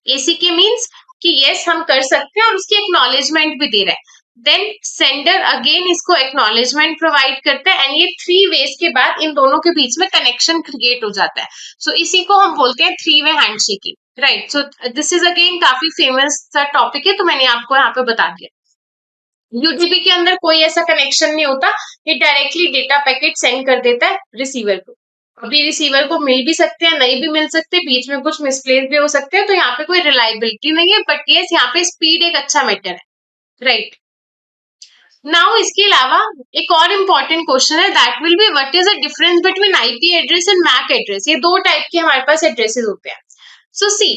ACK मीन्स कि यस हम कर सकते हैं, और उसकी एक्नॉलेजमेंट भी दे रहा है। देन सेंडर अगेन इसको एक्नॉलेजमेंट प्रोवाइड करता है, एंड ये 3 वेज के बाद इन दोनों के बीच में कनेक्शन क्रिएट हो जाता है। सो इसी को हम बोलते हैं 3 way handshaking, right. So this is again काफी फेमस सा टॉपिक है, तो मैंने आपको यहाँ पे बता दिया। यूडीपी के अंदर कोई ऐसा कनेक्शन नहीं होता, ये डायरेक्टली डेटा पैकेट सेंड कर देता है रिसीवर को। अभी रिसीवर को मिल भी सकते हैं, नहीं भी मिल सकते, बीच में कुछ मिसप्लेस भी हो सकते हैं, तो यहाँ पे कोई रिलायबिलिटी नहीं है, बट यस यहाँ पे स्पीड एक अच्छा मैटर है, राइट। नाउ इसके अलावा एक और इम्पोर्टेंट क्वेश्चन है, that will be what is the difference between IP address and MAC address. ये 2 टाइप के हमारे पास एड्रेसेस होते हैं। सो सी,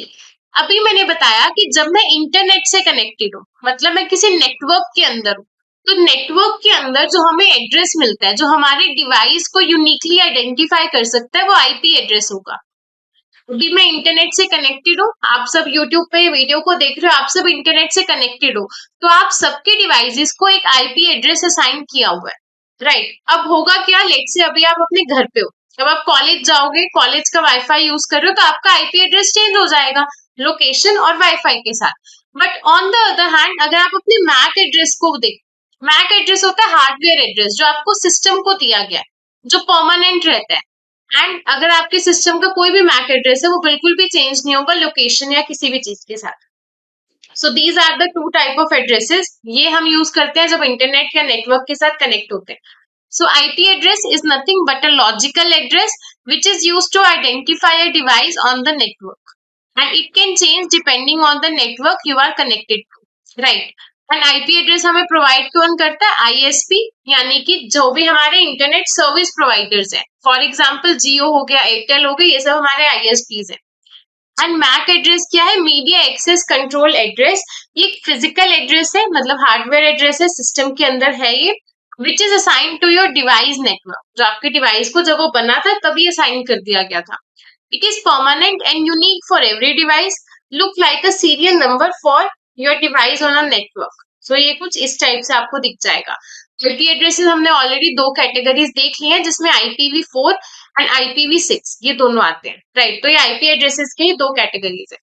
अभी मैंने बताया कि जब मैं इंटरनेट से कनेक्टेड हूँ, मतलब मैं किसी नेटवर्क के अंदर हूँ, तो नेटवर्क के अंदर जो हमें एड्रेस मिलता है, जो हमारे डिवाइस को यूनिकली आइडेंटिफाई कर सकता है, वो आईपी एड्रेस होगा। अभी मैं इंटरनेट से कनेक्टेड हूँ, आप सब यूट्यूब पे वीडियो को देख रहे हो, आप सब इंटरनेट से कनेक्टेड हो, तो आप सबके डिवाइसेस को एक आईपी एड्रेस असाइन किया हुआ है, राइट। अब होगा क्या? लेट से अभी आप अपने घर पे हो, जब आप कॉलेज जाओगे, कॉलेज का वाईफाई यूज कर रहे हो, तो आपका आईपी एड्रेस चेंज हो जाएगा लोकेशन और वाईफाई के साथ। But on the other hand अगर आप अपने मैक एड्रेस को देख, मैक एड्रेस होता है हार्डवेयर एड्रेस, जो आपको सिस्टम को दिया गया है, जो परमानेंट रहता है। एंड अगर आपके सिस्टम का कोई भी मैक एड्रेस है, वो बिल्कुल भी चेंज नहीं होगा लोकेशन या किसी भी चीज के साथ। So these are the 2 type of addresses, ये हम यूज करते हैं जब इंटरनेट या नेटवर्क के साथ कनेक्ट होते हैं। So IP address is nothing but a logical address which is use to identify a device on the network, and it can change depending on the network you are connected to, right. And IP address हमें प्रोवाइड कौन करता है? आईएसपी, यानी कि जो भी हमारे इंटरनेट सर्विस प्रोवाइडर्स है, फॉर एग्जांपल जियो हो गया, एयरटेल हो गई, ये सब हमारे आईएसपीज है। एंड मैक एड्रेस क्या है? Media access control address. ये फिजिकल एड्रेस है, मतलब हार्डवेयर एड्रेस है, सिस्टम के अंदर है ये, which is assign to your device network, जो आपके डिवाइस को जब वो बना था तभी असाइन कर दिया गया था। It is permanent and unique for every device, look like a serial number for your device on a network. So ये कुछ इस टाइप से आपको दिख जाएगा। आईपी एड्रेसेस हमने ऑलरेडी 2 कैटेगरीज देख ली हैं, जिसमें IPv4 एंड IPv6 ये दोनों आते हैं, राइट। तो ये आईपी एड्रेसेस के ही 2 कैटेगरीज है।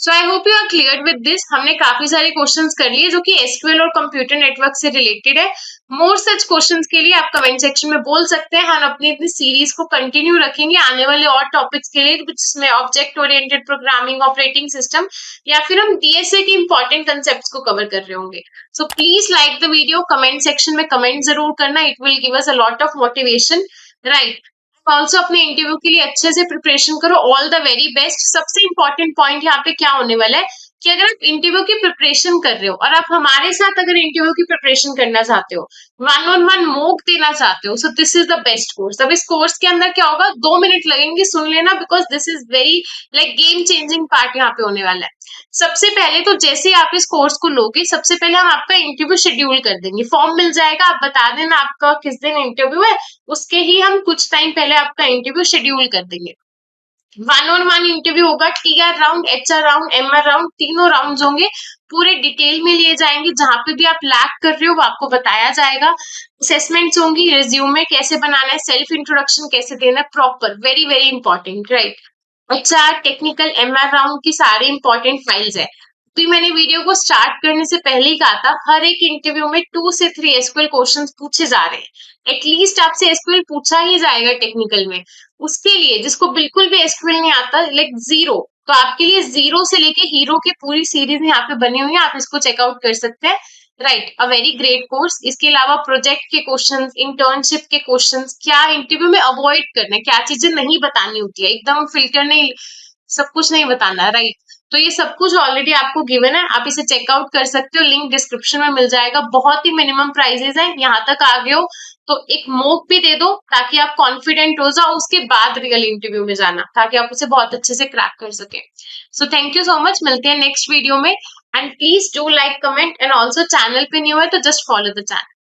So I hope you are clear with this. हमने काफी सारे क्वेश्चंस कर लिए जो कि एसक्यूएल और कंप्यूटर नेटवर्क से रिलेटेड है। मोर सच क्वेश्चंस के लिए आप कमेंट सेक्शन में बोल सकते हैं, हम अपनी सीरीज को कंटिन्यू रखेंगे आने वाले और टॉपिक्स के लिए, जिसमें object oriented programming, operating system, या फिर हम डीएसए के इंपॉर्टेंट कंसेप्ट को कवर कर रहे होंगे। So please like the video, comment section में कमेंट जरूर करना, it will give us a lot of motivation, right. Also अपने इंटरव्यू के लिए अच्छे से प्रिपरेशन करो, ऑल द वेरी बेस्ट। सबसे इंपॉर्टेंट पॉइंट यहाँ पे क्या होने वाला है कि अगर आप इंटरव्यू की प्रिपरेशन कर रहे हो और आप हमारे साथ अगर इंटरव्यू की प्रिपरेशन करना चाहते हो, वन ऑन वन मॉक देना चाहते हो, सो this is the best course. अब इस कोर्स के अंदर क्या होगा, 2 मिनट लगेंगे, सुन लेना, because this is very like game changing part यहाँ पे होने वाला है। सबसे पहले तो जैसे ही आप इस कोर्स को लोगे, सबसे पहले हम आपका इंटरव्यू शेड्यूल कर देंगे, फॉर्म मिल जाएगा, आप बता देना आपका किस दिन इंटरव्यू है, उसके ही हम कुछ टाइम पहले आपका इंटरव्यू शेड्यूल कर देंगे। वन ऑन वन इंटरव्यू होगा, TR round, HR round, MR round, तीनों राउंड्स होंगे, पूरे डिटेल में लिए जाएंगे, जहां पे भी आप लैक कर रहे हो वो आपको बताया जाएगा। असेसमेंट्स होंगी, रिज्यूमे कैसे बनाना है, सेल्फ इंट्रोडक्शन कैसे देना है, proper, very very important, right. अच्छा, टेक्निकल एमआर राउंड की सारी इंपॉर्टेंट फाइल्स है। तो मैंने वीडियो को स्टार्ट करने से पहले ही कहा था, हर एक इंटरव्यू में 2 से 3 एसक्यूएल क्वेश्चंस पूछे जा रहे हैं, एटलीस्ट आपसे एसक्यूएल पूछा ही जाएगा टेक्निकल में। उसके लिए जिसको बिल्कुल भी एसक्यूएल नहीं आता, लाइक जीरो, तो आपके लिए जीरो से लेके हीरो की पूरी सीरीज यहाँ पे बनी हुई है, आप इसको चेकआउट कर सकते हैं, right. A very great course. इसके अलावा प्रोजेक्ट के क्वेश्चंस, इंटर्नशिप के क्वेश्चंस, क्या इंटरव्यू में अवॉइड करना है, क्या चीजें नहीं बतानी होती है, एकदम फिल्टर नहीं, सब कुछ नहीं बताना, राइट। तो ये सब कुछ ऑलरेडी आपको गिवन है, आप इसे चेकआउट कर सकते हो, लिंक डिस्क्रिप्शन में मिल जाएगा। बहुत ही मिनिमम प्राइजेस है, यहाँ तक आ गए हो तो एक मॉक भी दे दो, ताकि आप कॉन्फिडेंट हो जाओ, उसके बाद रियल इंटरव्यू में जाना, ताकि आप उसे बहुत अच्छे से क्रैक कर सके। So thank you so much, मिलते हैं नेक्स्ट वीडियो में, and please do like, comment, and also channel पे न्यू है तो जस्ट फॉलो द चैनल।